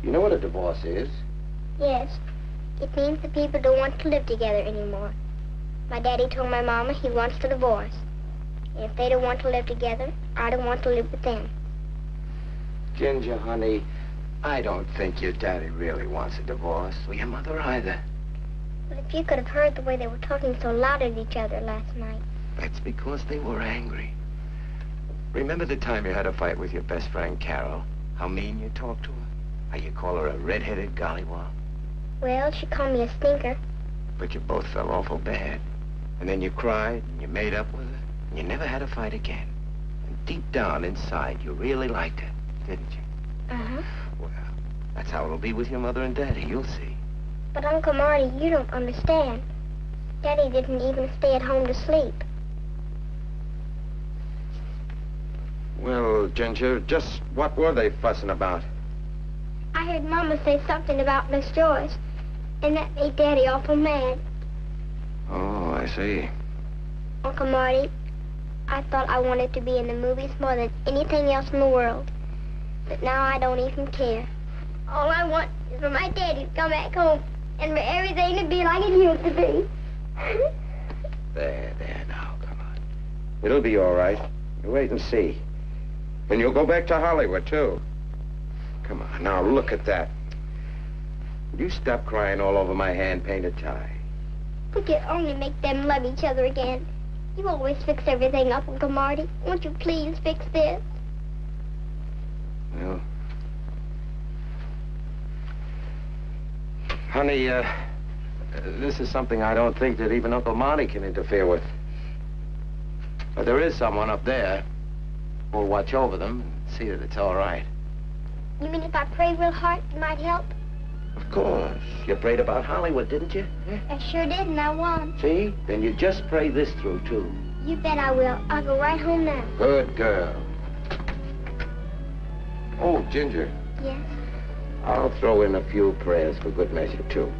You know what a divorce is? Yes. It means the people don't want to live together anymore. My daddy told my mama he wants to divorce. And if they don't want to live together, I don't want to live with them. Ginger, honey, I don't think your daddy really wants a divorce, or your mother either. But if you could have heard the way they were talking so loud at each other last night. That's because they were angry. Remember the time you had a fight with your best friend, Carol? How mean you talked to her? How you call her a red-headed gollywog? Well, she called me a stinker. But you both felt awful bad. And then you cried, and you made up with her, and you never had a fight again. And deep down inside, you really liked her, didn't you? Uh-huh. Well, that's how it'll be with your mother and Daddy. You'll see. But Uncle Marty, you don't understand. Daddy didn't even stay at home to sleep. Well, Ginger, just what were they fussing about? I heard Mama say something about Miss Joyce, and that made Daddy awful mad. Oh, I see. Uncle Marty, I thought I wanted to be in the movies more than anything else in the world. But now I don't even care. All I want is for my daddy to come back home and for everything to be like it used to be. There now, come on. It'll be all right. You wait and see. And you'll go back to Hollywood, too. Come on, now look at that. Will you stop crying all over my hand-painted tie? We could only make them love each other again. You always fix everything up, Uncle Marty. Won't you please fix this? Well, honey, this is something I don't think that even Uncle Marty can interfere with. But there is someone up there who'll watch over them and see that it's all right. You mean if I pray real hard, it might help? Of course. You prayed about Hollywood, didn't you? I sure did, and I won. See? Then you just pray this through, too. You bet I will. I'll go right home now. Good girl. Oh, Ginger. Yes? I'll throw in a few prayers for good measure, too.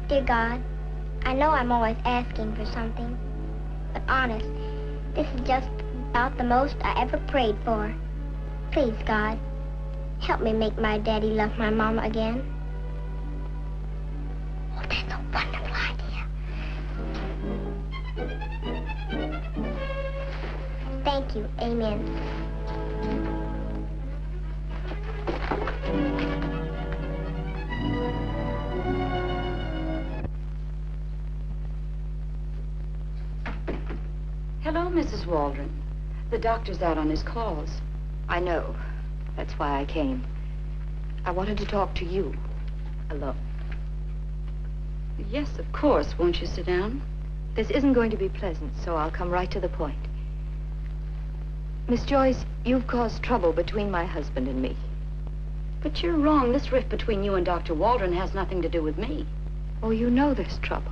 Dear God, I know I'm always asking for something, but honest, this is just about the most I ever prayed for. Please, God, help me make my daddy love my mama again. Oh, that's a wonderful idea. Thank you. Amen. Hello, Mrs. Waldron. The doctor's out on his calls. I know. That's why I came. I wanted to talk to you. Alone. Yes, of course. Won't you sit down? This isn't going to be pleasant, so I'll come right to the point. Miss Joyce, you've caused trouble between my husband and me. But you're wrong. This rift between you and Dr. Waldron has nothing to do with me. Oh, you know there's trouble.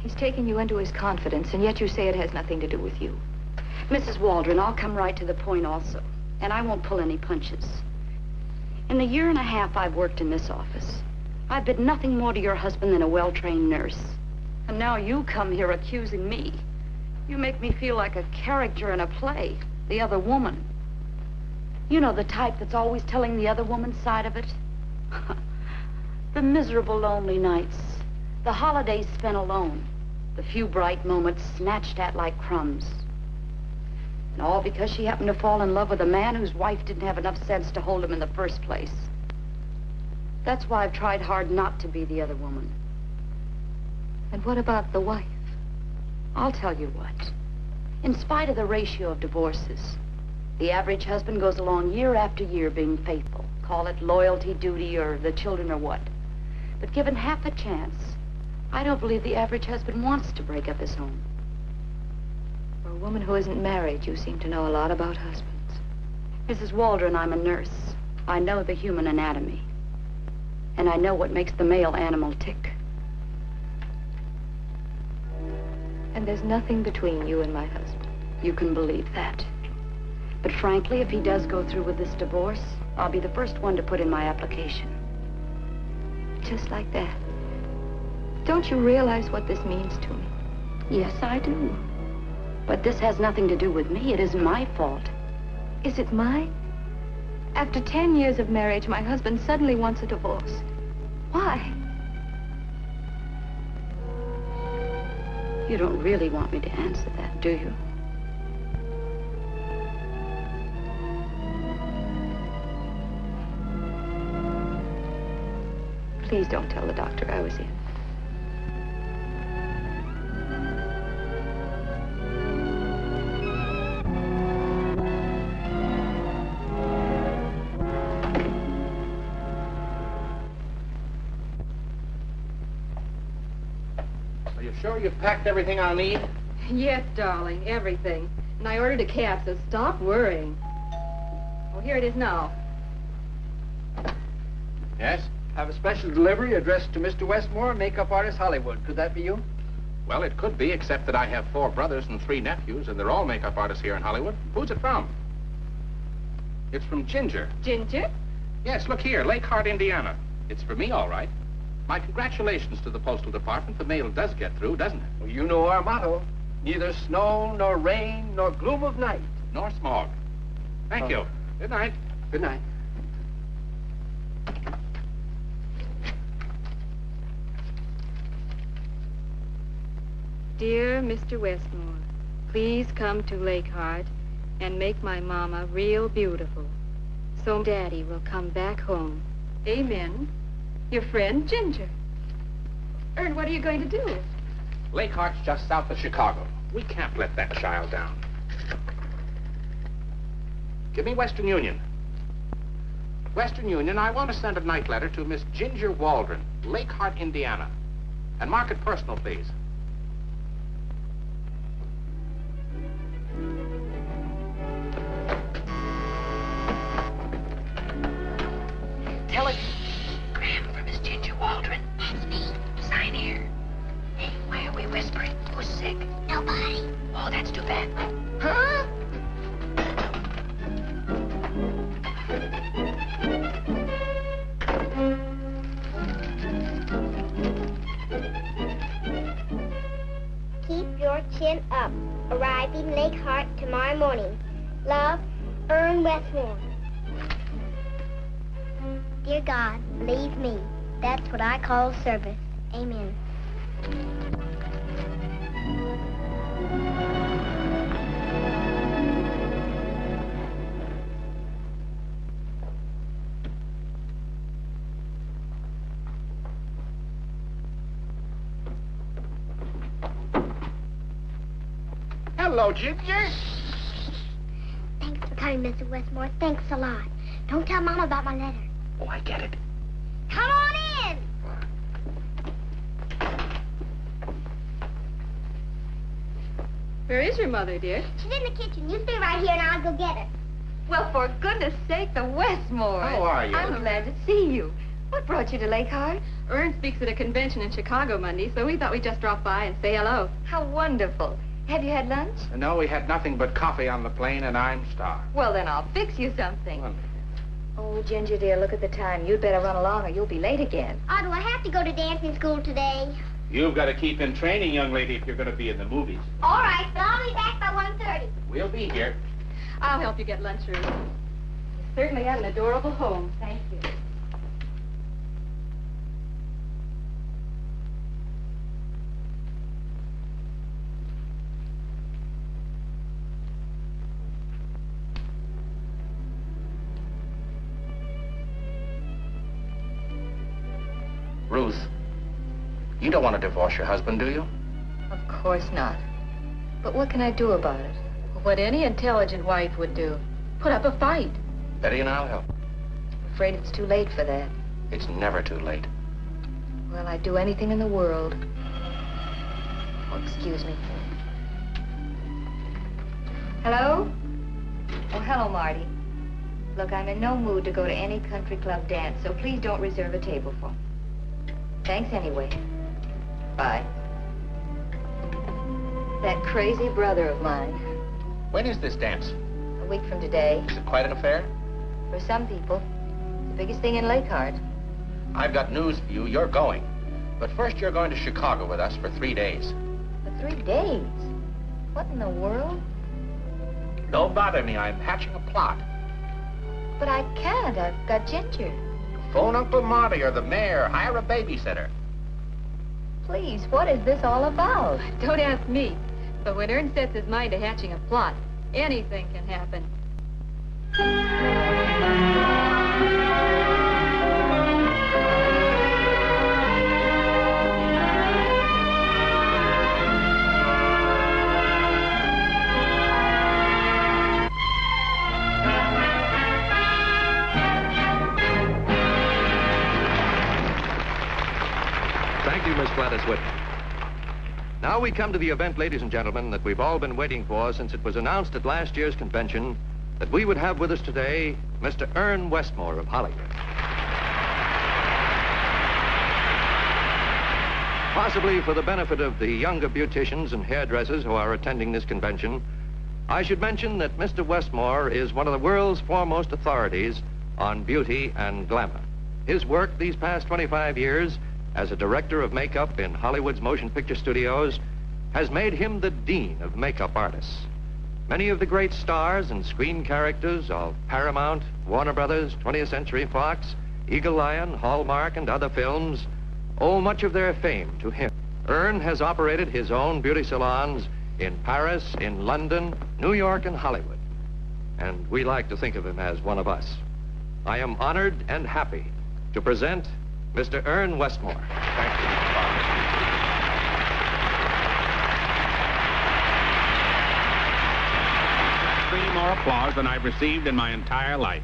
He's taken you into his confidence, and yet you say it has nothing to do with you. Mrs. Waldron, I'll come right to the point also, and I won't pull any punches. In the year and a half I've worked in this office, I've been nothing more to your husband than a well-trained nurse. And now you come here accusing me. You make me feel like a character in a play, the other woman. You know, the type that's always telling the other woman's side of it. The miserable, lonely nights. The holidays spent alone. The few bright moments snatched at like crumbs. And all because she happened to fall in love with a man whose wife didn't have enough sense to hold him in the first place. That's why I've tried hard not to be the other woman. And what about the wife? I'll tell you what. In spite of the ratio of divorces, the average husband goes along year after year being faithful. Call it loyalty, duty, or the children, or what. But given half a chance, I don't believe the average husband wants to break up his home. For a woman who isn't married, you seem to know a lot about husbands. Mrs. Waldron, I'm a nurse. I know the human anatomy. And I know what makes the male animal tick. And there's nothing between you and my husband. You can believe that. But frankly, if he does go through with this divorce, I'll be the first one to put in my application. Just like that. Don't you realize what this means to me? Yes, I do. But this has nothing to do with me. It isn't my fault. Is it mine? After 10 years of marriage, my husband suddenly wants a divorce. Why? You don't really want me to answer that, do you? Please don't tell the doctor I was in. Are you sure you've packed everything I'll need? Yes, darling, everything. And I ordered a cab, so stop worrying. Oh, here it is now. Yes? Have a special delivery addressed to Mr. Westmore, makeup artist, Hollywood. Could that be you? Well, it could be, except that I have 4 brothers and 3 nephews, and they're all makeup artists here in Hollywood. Who's it from? It's from Ginger. Ginger? Yes, look here, Lake Hart, Indiana. It's for me, all right. My congratulations to the Postal Department. The mail does get through, doesn't it? Well, you know our motto. Neither snow, nor rain, nor gloom of night. Nor smog. Thank you. Good night. Good night. Dear Mr. Westmore, please come to Lake Hart and make my mama real beautiful, so Daddy will come back home. Amen. Your friend, Ginger. Ern, what are you going to do? Lake Hart's just south of Chicago. We can't let that child down. Give me Western Union. Western Union, I want to send a night letter to Miss Ginger Waldron, Lake Hart, Indiana. And mark it personal, please. Tell it. Graham for Miss Ginger Waldron. That's me. Sign here. Hey, why are we whispering? Who's sick? Nobody. Oh, that's too bad. Huh? Keep your chin up. Arriving Lake Hart tomorrow morning. Love, Ern Westmore. Dear God, believe me. That's what I call service. Amen. Hello, Ginger. Thanks for coming, Mr. Westmore. Thanks a lot. Don't tell Mama about my letter. Oh, I get it. Come on in. Where is your mother, dear? She's in the kitchen. You stay right here and I'll go get her. Well, for goodness sake, the Westmores. How are you? I'm glad to see you. What brought you to Lake Hart? Ern speaks at a convention in Chicago Monday, so we thought we'd just drop by and say hello. How wonderful. Have you had lunch? No, we had nothing but coffee on the plane, and I'm starved. Well, then I'll fix you something. Wonderful. Oh, Ginger, dear, look at the time. You'd better run along or you'll be late again. Oh, do I have to go to dancing school today? You've got to keep in training, young lady, if you're going to be in the movies. All right, but I'll be back by 1:30. We'll be here. I'll help you get lunch, Ruth. You certainly have an adorable home. Thank you. Ruth, you don't want to divorce your husband, do you? Of course not. But what can I do about it? What any intelligent wife would do. Put up a fight. Betty and I'll help. I'm afraid it's too late for that. It's never too late. Well, I'd do anything in the world. Oh, excuse me. Hello? Oh, hello, Marty. Look, I'm in no mood to go to any country club dance, so please don't reserve a table for me. Thanks anyway. Bye. That crazy brother of mine. When is this dance? A week from today. Is it quite an affair? For some people, it's the biggest thing in Lake Hart. I've got news for you. You're going. But first you're going to Chicago with us for 3 days. For 3 days? What in the world? Don't bother me. I'm hatching a plot. But I can't. I've got Ginger. Phone Uncle Marty or the mayor. Hire a babysitter. Please, what is this all about? Don't ask me. But when Ern sets his mind to hatching a plot, anything can happen. Now we come to the event, ladies and gentlemen, that we've all been waiting for since it was announced at last year's convention that we would have with us today Mr. Ern Westmore of Hollywood. Possibly for the benefit of the younger beauticians and hairdressers who are attending this convention, I should mention that Mr. Westmore is one of the world's foremost authorities on beauty and glamour. His work these past 25 years as a director of makeup in Hollywood's motion picture studios has made him the dean of makeup artists. Many of the great stars and screen characters of Paramount, Warner Brothers, 20th Century Fox, Eagle Lion, Hallmark, and other films owe much of their fame to him. Ern has operated his own beauty salons in Paris, in London, New York, and Hollywood. And we like to think of him as one of us. I am honored and happy to present Mr. Ern Westmore. Thank you, Mr. Father. Three more applause than I've received in my entire life.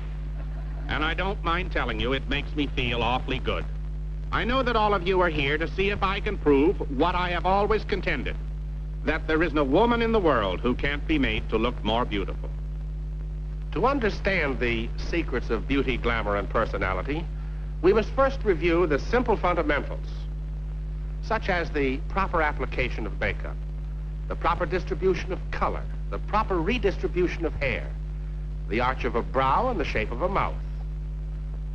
And I don't mind telling you, it makes me feel awfully good. I know that all of you are here to see if I can prove what I have always contended, that there isn't a woman in the world who can't be made to look more beautiful. To understand the secrets of beauty, glamour, and personality, we must first review the simple fundamentals, such as the proper application of makeup, the proper distribution of color, the proper redistribution of hair, the arch of a brow and the shape of a mouth.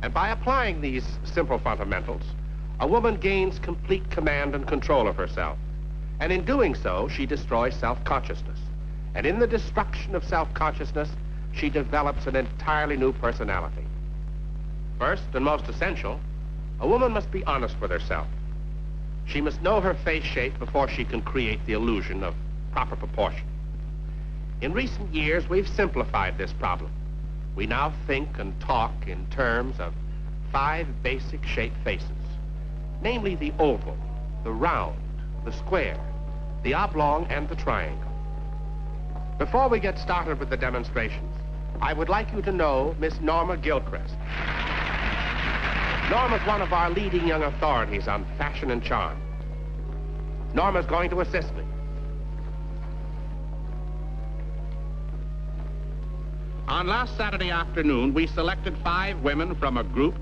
And by applying these simple fundamentals, a woman gains complete command and control of herself. And in doing so, she destroys self-consciousness. And in the destruction of self-consciousness, she develops an entirely new personality. First and most essential, a woman must be honest with herself. She must know her face shape before she can create the illusion of proper proportion. In recent years, we've simplified this problem. We now think and talk in terms of 5 basic shaped faces, namely the oval, the round, the square, the oblong, and the triangle. Before we get started with the demonstrations, I would like you to know Miss Norma Gilchrist. Norma's one of our leading young authorities on fashion and charm. Norma's going to assist me. On last Saturday afternoon, we selected 5 women from a group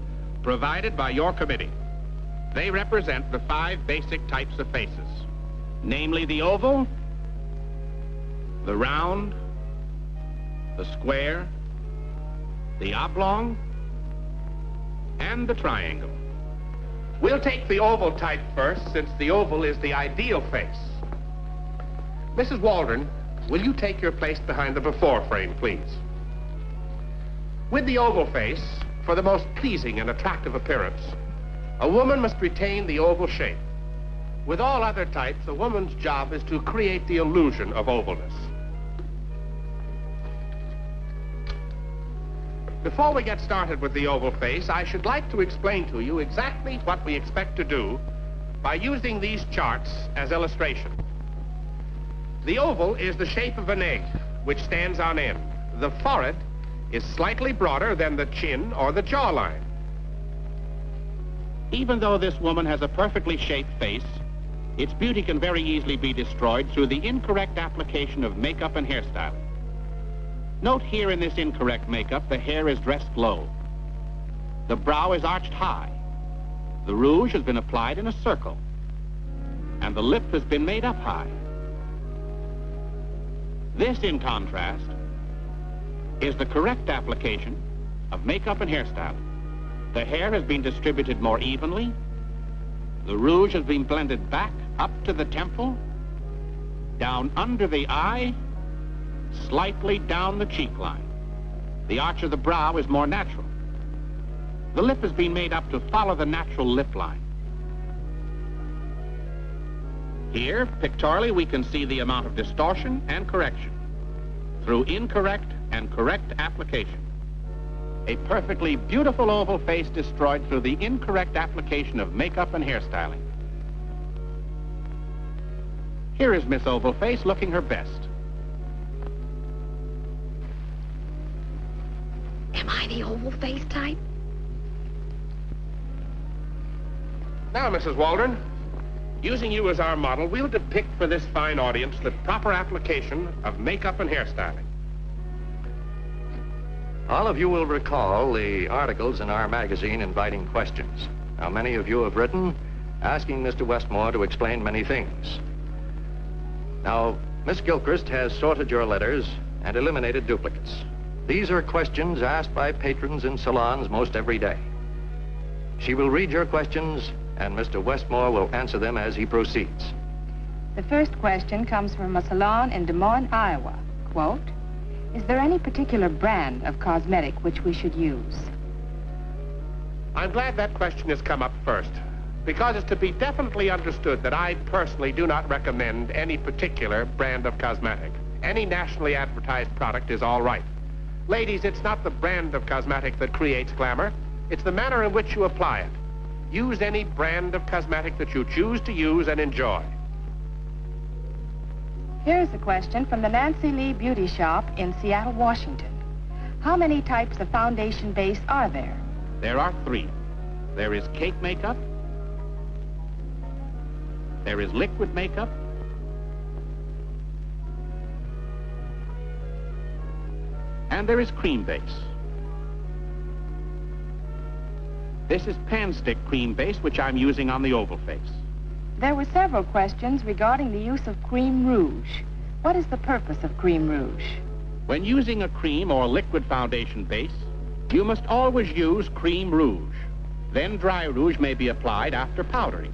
provided by your committee. They represent the 5 basic types of faces, namely the oval, the round, the square, the oblong, and the triangle. We'll take the oval type first, since the oval is the ideal face. Mrs. Waldron, will you take your place behind the before frame, please? With the oval face, for the most pleasing and attractive appearance, a woman must retain the oval shape. With all other types, a woman's job is to create the illusion of ovalness. Before we get started with the oval face, I should like to explain to you exactly what we expect to do by using these charts as illustration. The oval is the shape of an egg, which stands on end. The forehead is slightly broader than the chin or the jawline. Even though this woman has a perfectly shaped face, its beauty can very easily be destroyed through the incorrect application of makeup and hairstyling. Note here in this incorrect makeup, the hair is dressed low. The brow is arched high. The rouge has been applied in a circle. And the lip has been made up high. This, in contrast, is the correct application of makeup and hairstyling. The hair has been distributed more evenly. The rouge has been blended back up to the temple, down under the eye, slightly down the cheek line. The arch of the brow is more natural. The lip has been made up to follow the natural lip line. Here, pictorially, we can see the amount of distortion and correction through incorrect and correct application. A perfectly beautiful oval face destroyed through the incorrect application of makeup and hairstyling. Here is Miss Oval Face looking her best. Am I the oval face type? Now, Mrs. Waldron, Using you as our model, we'll depict for this fine audience the proper application of makeup and hairstyling. All of you will recall the articles in our magazine inviting questions. Now, many of you have written asking Mr. Westmore to explain many things. Now, Miss Gilchrist has sorted your letters and eliminated duplicates. These are questions asked by patrons in salons most every day. She will read your questions, and Mr. Westmore will answer them as he proceeds. The first question comes from a salon in Des Moines, Iowa. Quote, is there any particular brand of cosmetic which we should use? I'm glad that question has come up first, because it's to be definitely understood that I personally do not recommend any particular brand of cosmetic. Any nationally advertised product is all right. Ladies, it's not the brand of cosmetic that creates glamour. It's the manner in which you apply it. Use any brand of cosmetic that you choose to use and enjoy. Here's a question from the Nancy Lee Beauty Shop in Seattle, Washington. How many types of foundation base are there? There are 3. There is cake makeup, there is liquid makeup, and there is cream base. This is pan stick cream base, which I'm using on the oval face. There were several questions regarding the use of cream rouge. What is the purpose of cream rouge? When using a cream or liquid foundation base, you must always use cream rouge. Then dry rouge may be applied after powdering.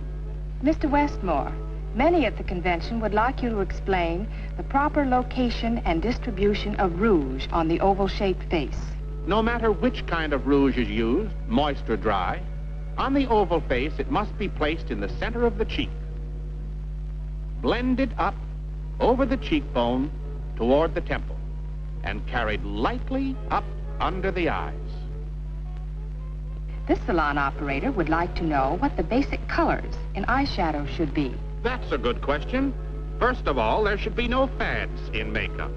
Mr. Westmore, many at the convention would like you to explain the proper location and distribution of rouge on the oval-shaped face. No matter which kind of rouge is used, moist or dry, on the oval face it must be placed in the center of the cheek. Blended up over the cheekbone toward the temple and carried lightly up under the eyes. This salon operator would like to know what the basic colors in eyeshadow should be. That's a good question. First of all, there should be no fads in makeup.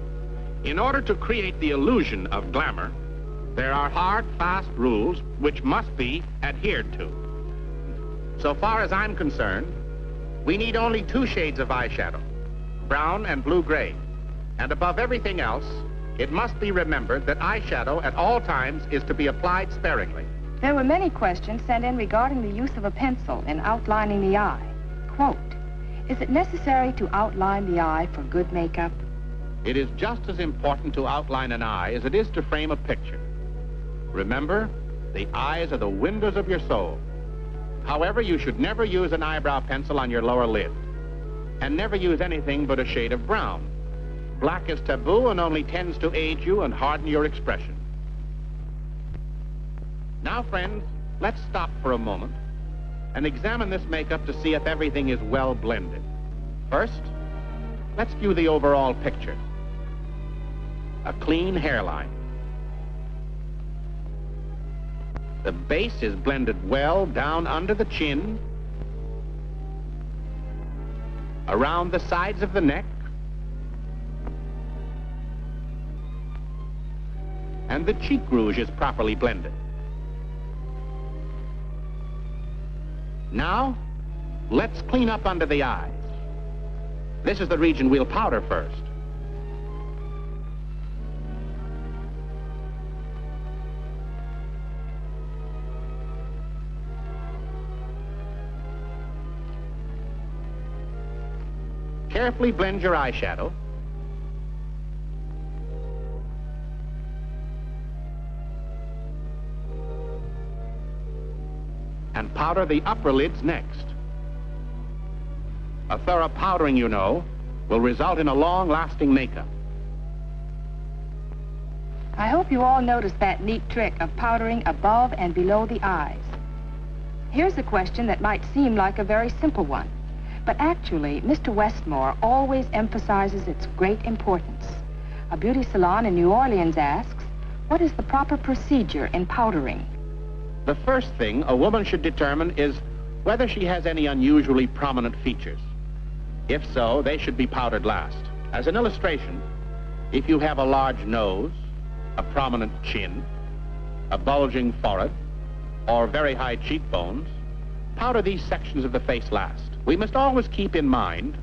In order to create the illusion of glamour, there are hard, fast rules which must be adhered to. So far as I'm concerned, we need only 2 shades of eyeshadow, brown and blue-gray. And above everything else, it must be remembered that eyeshadow at all times is to be applied sparingly. There were many questions sent in regarding the use of a pencil in outlining the eye. Quote, is it necessary to outline the eye for good makeup? It is just as important to outline an eye as it is to frame a picture. Remember, the eyes are the windows of your soul. However, you should never use an eyebrow pencil on your lower lid. And never use anything but a shade of brown. Black is taboo and only tends to age you and harden your expression. Now, friends, let's stop for a moment and examine this makeup to see if everything is well blended. First, let's view the overall picture. A clean hairline. The base is blended well down under the chin, around the sides of the neck, and the cheek rouge is properly blended. Now, let's clean up under the eyes. This is the region we'll powder first. Carefully blend your eyeshadow. And powder the upper lids next. A thorough powdering, you know, will result in a long-lasting makeup. I hope you all noticed that neat trick of powdering above and below the eyes. Here's a question that might seem like a very simple one, but actually, Mr. Westmore always emphasizes its great importance. A beauty salon in New Orleans asks, what is the proper procedure in powdering? The first thing a woman should determine is whether she has any unusually prominent features. If so, they should be powdered last. As an illustration, if you have a large nose, a prominent chin, a bulging forehead, or very high cheekbones, powder these sections of the face last. We must always keep in mind,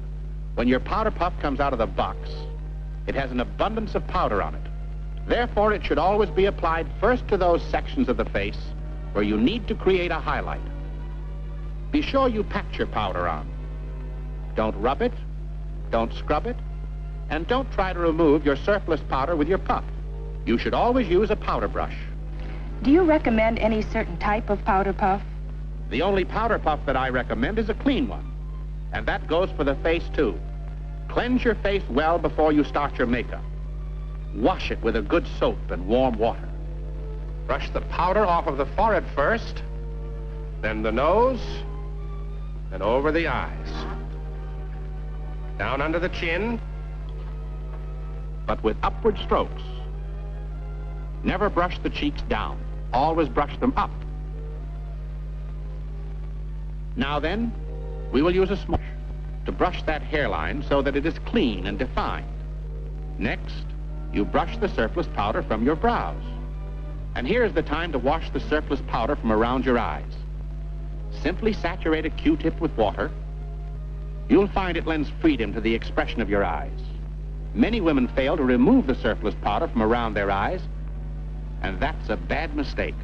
when your powder puff comes out of the box, it has an abundance of powder on it. Therefore, it should always be applied first to those sections of the face where you need to create a highlight. Be sure you pat your powder on. Don't rub it, don't scrub it, and don't try to remove your surplus powder with your puff. You should always use a powder brush. Do you recommend any certain type of powder puff? The only powder puff that I recommend is a clean one, and that goes for the face, too. Cleanse your face well before you start your makeup. Wash it with a good soap and warm water. Brush the powder off of the forehead first, then the nose, and over the eyes. Down under the chin. But with upward strokes. Never brush the cheeks down. Always brush them up. Now then, we will use a smudge to brush that hairline so that it is clean and defined. Next, you brush the surplus powder from your brows. And here's the time to wash the surplus powder from around your eyes. Simply saturate a Q-tip with water. You'll find it lends freedom to the expression of your eyes. Many women fail to remove the surplus powder from around their eyes, and that's a bad mistake.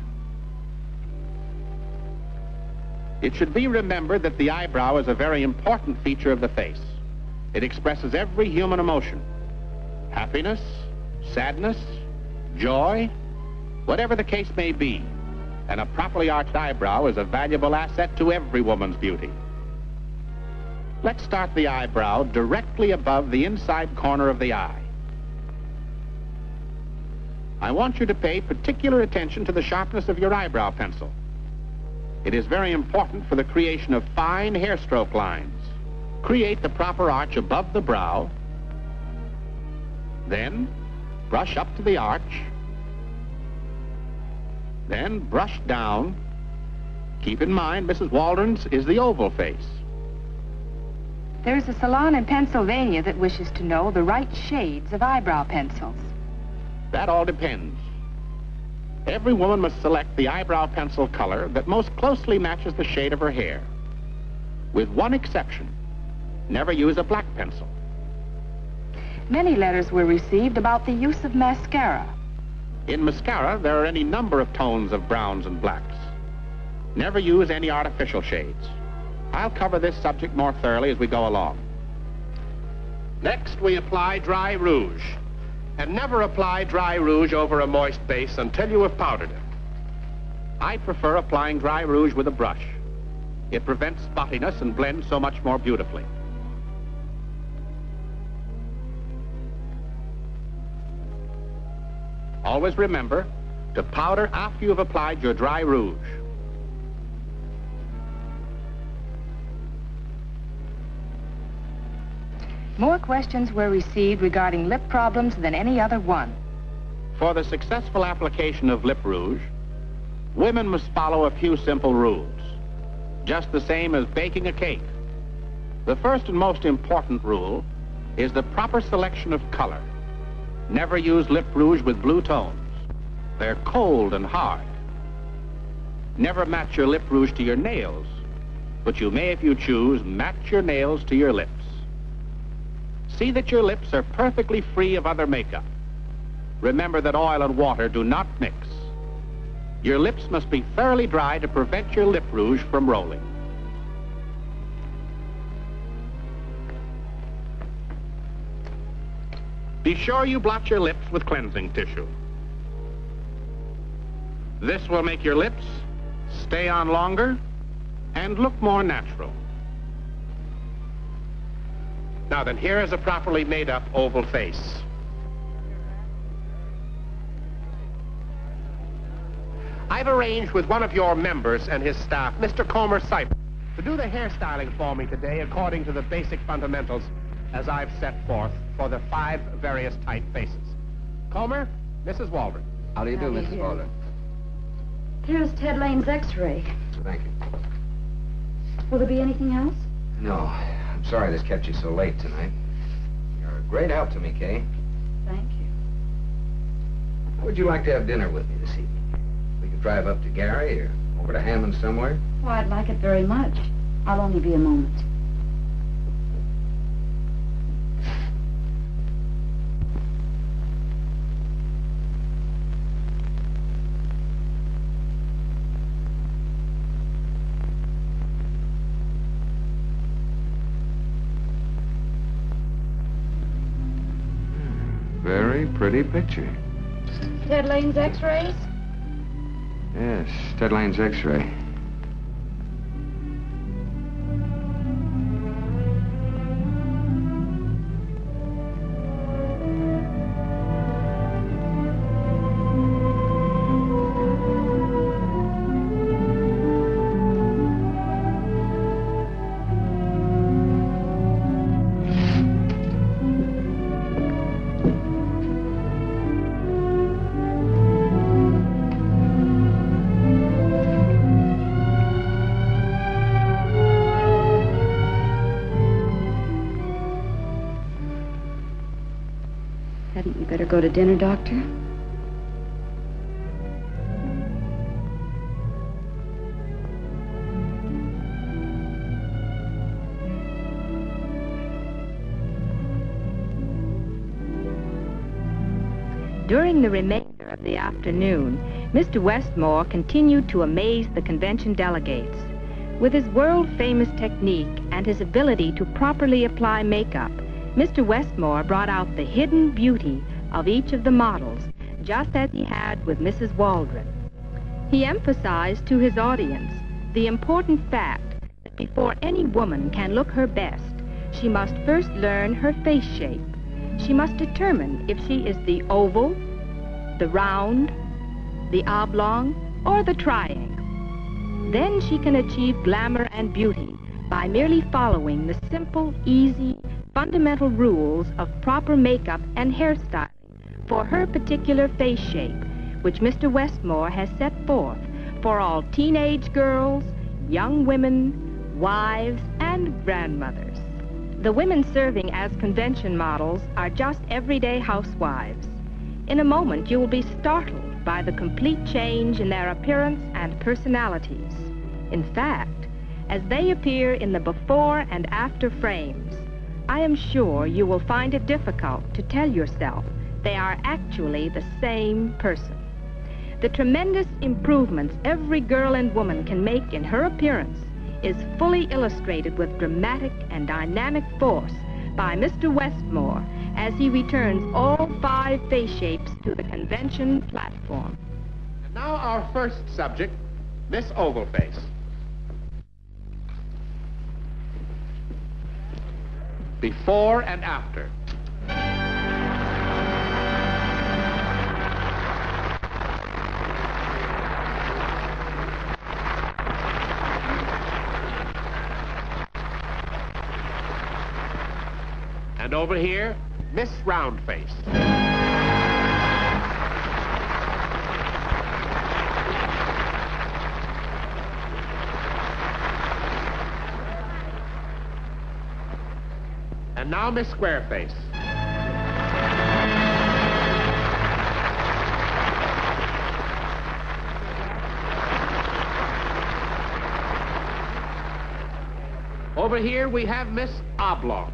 It should be remembered that the eyebrow is a very important feature of the face. It expresses every human emotion. Happiness, sadness, joy, whatever the case may be. And a properly arched eyebrow is a valuable asset to every woman's beauty. Let's start the eyebrow directly above the inside corner of the eye. I want you to pay particular attention to the sharpness of your eyebrow pencil. It is very important for the creation of fine hair stroke lines. Create the proper arch above the brow. Then brush up to the arch. Then brush down. Keep in mind, Mrs. Waldron's is the oval face. There's a salon in Pennsylvania that wishes to know the right shades of eyebrow pencils. That all depends. Every woman must select the eyebrow pencil color that most closely matches the shade of her hair. With one exception, never use a black pencil. Many letters were received about the use of mascara. In mascara, there are any number of tones of browns and blacks. Never use any artificial shades. I'll cover this subject more thoroughly as we go along. Next, we apply dry rouge. And never apply dry rouge over a moist base until you have powdered it. I prefer applying dry rouge with a brush. It prevents spottiness and blends so much more beautifully. Always remember to powder after you've applied your dry rouge. More questions were received regarding lip problems than any other one. For the successful application of lip rouge, women must follow a few simple rules, just the same as baking a cake. The first and most important rule is the proper selection of color. Never use lip rouge with blue tones. They're cold and hard. Never match your lip rouge to your nails, but you may, if you choose, match your nails to your lips. See that your lips are perfectly free of other makeup. Remember that oil and water do not mix. Your lips must be thoroughly dry to prevent your lip rouge from rolling. Be sure you blot your lips with cleansing tissue. This will make your lips stay on longer and look more natural. Now then, here is a properly made up oval face. I've arranged with one of your members and his staff, Mr. Comer Cypher, to do the hairstyling for me today according to the basic fundamentals as I've set forth for the 5 various type faces. Comer, Mrs. Waldron. How do you do, Mrs. Waldron? Here's Ted Lane's x-ray. Thank you. Will there be anything else? No. I'm sorry this kept you so late tonight. You're a great help to me, Kay. Thank you. How would you like to have dinner with me this evening? We could drive up to Gary or over to Hammond somewhere. Oh, I'd like it very much. I'll only be a moment. very pretty picture. Ted Lane's x-rays? Yes, Ted Lane's x-ray. Hadn't we better go to dinner, Doctor? During the remainder of the afternoon, Mr. Westmore continued to amaze the convention delegates. With his world-famous technique and his ability to properly apply makeup, Mr. Westmore brought out the hidden beauty of each of the models, just as he had with Mrs. Waldron. He emphasized to his audience the important fact that before any woman can look her best, she must first learn her face shape. She must determine if she is the oval, the round, the oblong, or the triangle. Then she can achieve glamour and beauty by merely following the simple, easy, fundamental rules of proper makeup and hairstyling for her particular face shape, which Mr. Westmore has set forth for all teenage girls, young women, wives, and grandmothers. The women serving as convention models are just everyday housewives. In a moment, you will be startled by the complete change in their appearance and personalities. In fact, as they appear in the before and after frames, I am sure you will find it difficult to tell yourself they are actually the same person. The tremendous improvements every girl and woman can make in her appearance is fully illustrated with dramatic and dynamic force by Mr. Westmore as he returns all 5 face shapes to the convention platform. And now our first subject, Miss Oval Face. Before and after. And over here, Miss Round Face. And now Miss Squareface. Over here we have Miss Oblong.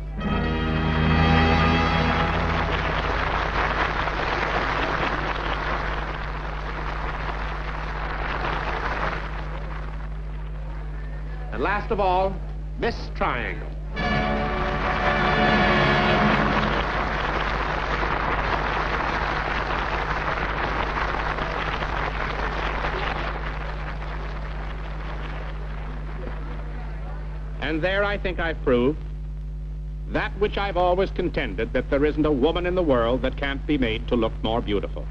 And last of all, Miss Triangle. And there I think I've proved that which I've always contended, that there isn't a woman in the world that can't be made to look more beautiful.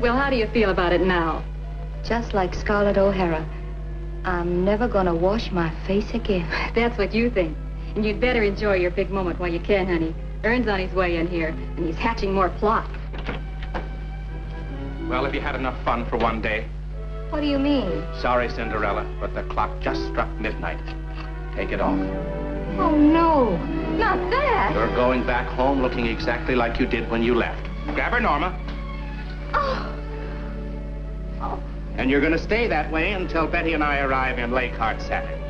Well, how do you feel about it now? Just like Scarlett O'Hara. I'm never gonna wash my face again. That's what you think. And you'd better enjoy your big moment while you can, honey. Ern's on his way in here, and he's hatching more plot. Well, have you had enough fun for one day? What do you mean? Sorry, Cinderella, but the clock just struck midnight. Take it off. Oh, no. Not that. You're going back home looking exactly like you did when you left. Grab her, Norma. Oh. Oh. And you're going to stay that way until Betty and I arrive in Lakehart Saturday.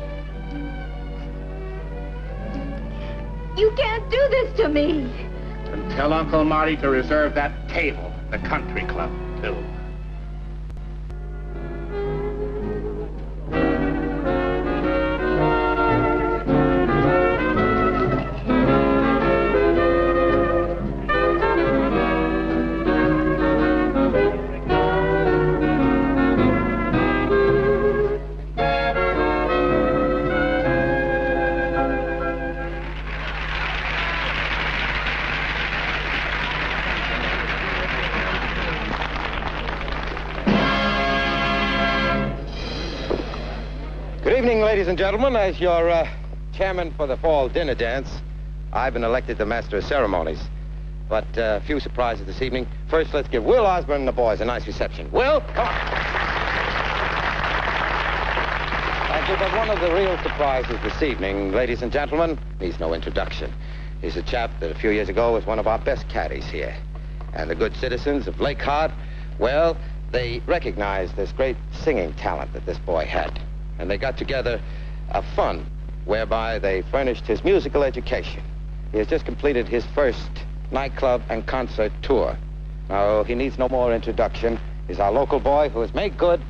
You can't do this to me. And tell Uncle Marty to reserve that table at the country club, too. Good evening, ladies and gentlemen. As your chairman for the fall dinner dance, I've been elected the master of ceremonies. But a few surprises this evening. First, let's give Will Osborne and the boys a nice reception. Will, come on. Thank you, but one of the real surprises this evening, ladies and gentlemen, needs no introduction. He's a chap that a few years ago was one of our best caddies here. And the good citizens of Lakehart, well, they recognized this great singing talent that this boy had. And they got together a fund whereby they furnished his musical education. He has just completed his first nightclub and concert tour. Now, he needs no more introduction. He's our local boy who has made good,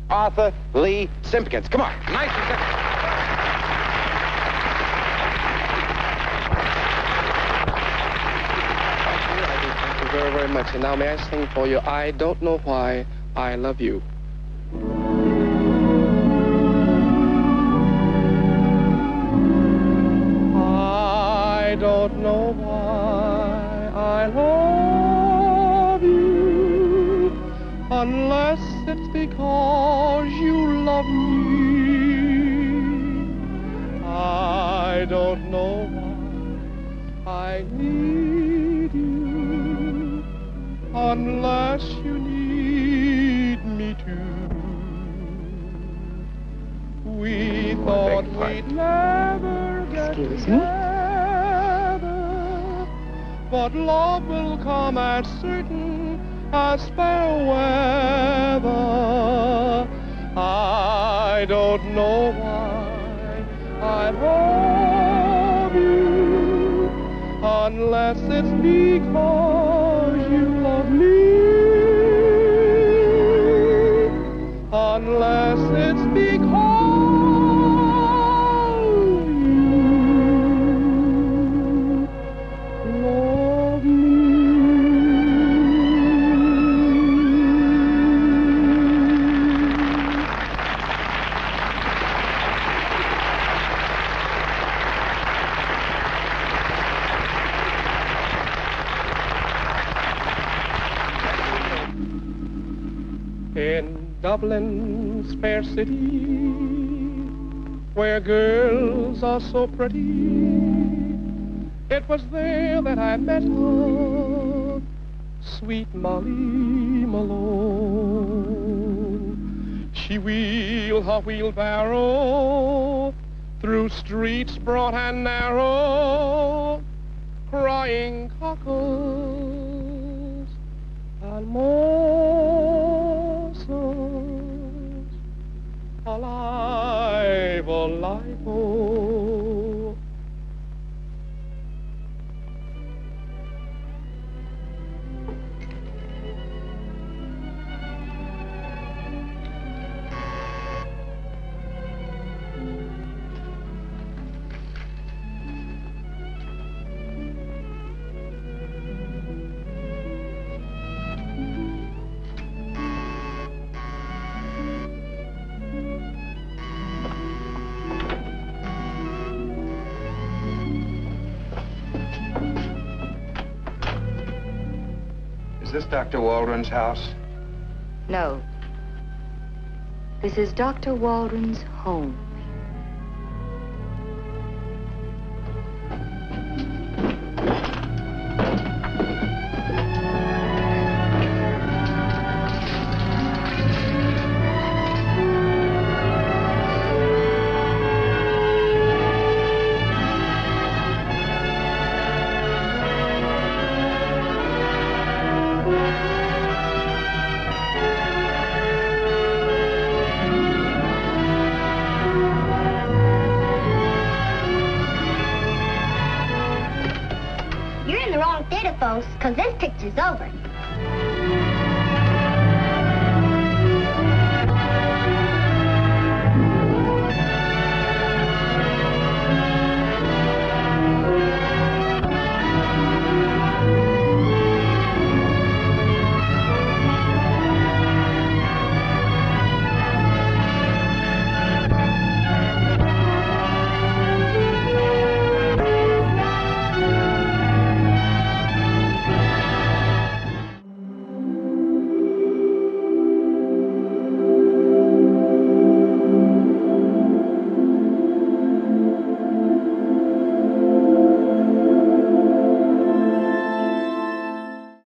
Arthur Lee Simpkins. Come on, nice reception. Thank you very, very much. And now may I sing for you, I Don't Know Why I Love You. I don't know why I love you, unless it's because you love me. I don't know why I need you, unless you need me too. We thought we'd never get together, but love will come as certain as fair weather. I don't know why I love you, unless it's because you love me, unless it's because in Dublin's fair city, where girls are so pretty, it was there that I met her, sweet Molly Malone. She wheeled her wheelbarrow through streets broad and narrow, crying cockles and morsels, alive, alive, oh. Is this Dr. Waldron's house? No. This is Dr. Waldron's home. You're in the wrong theater, folks, because this picture's over.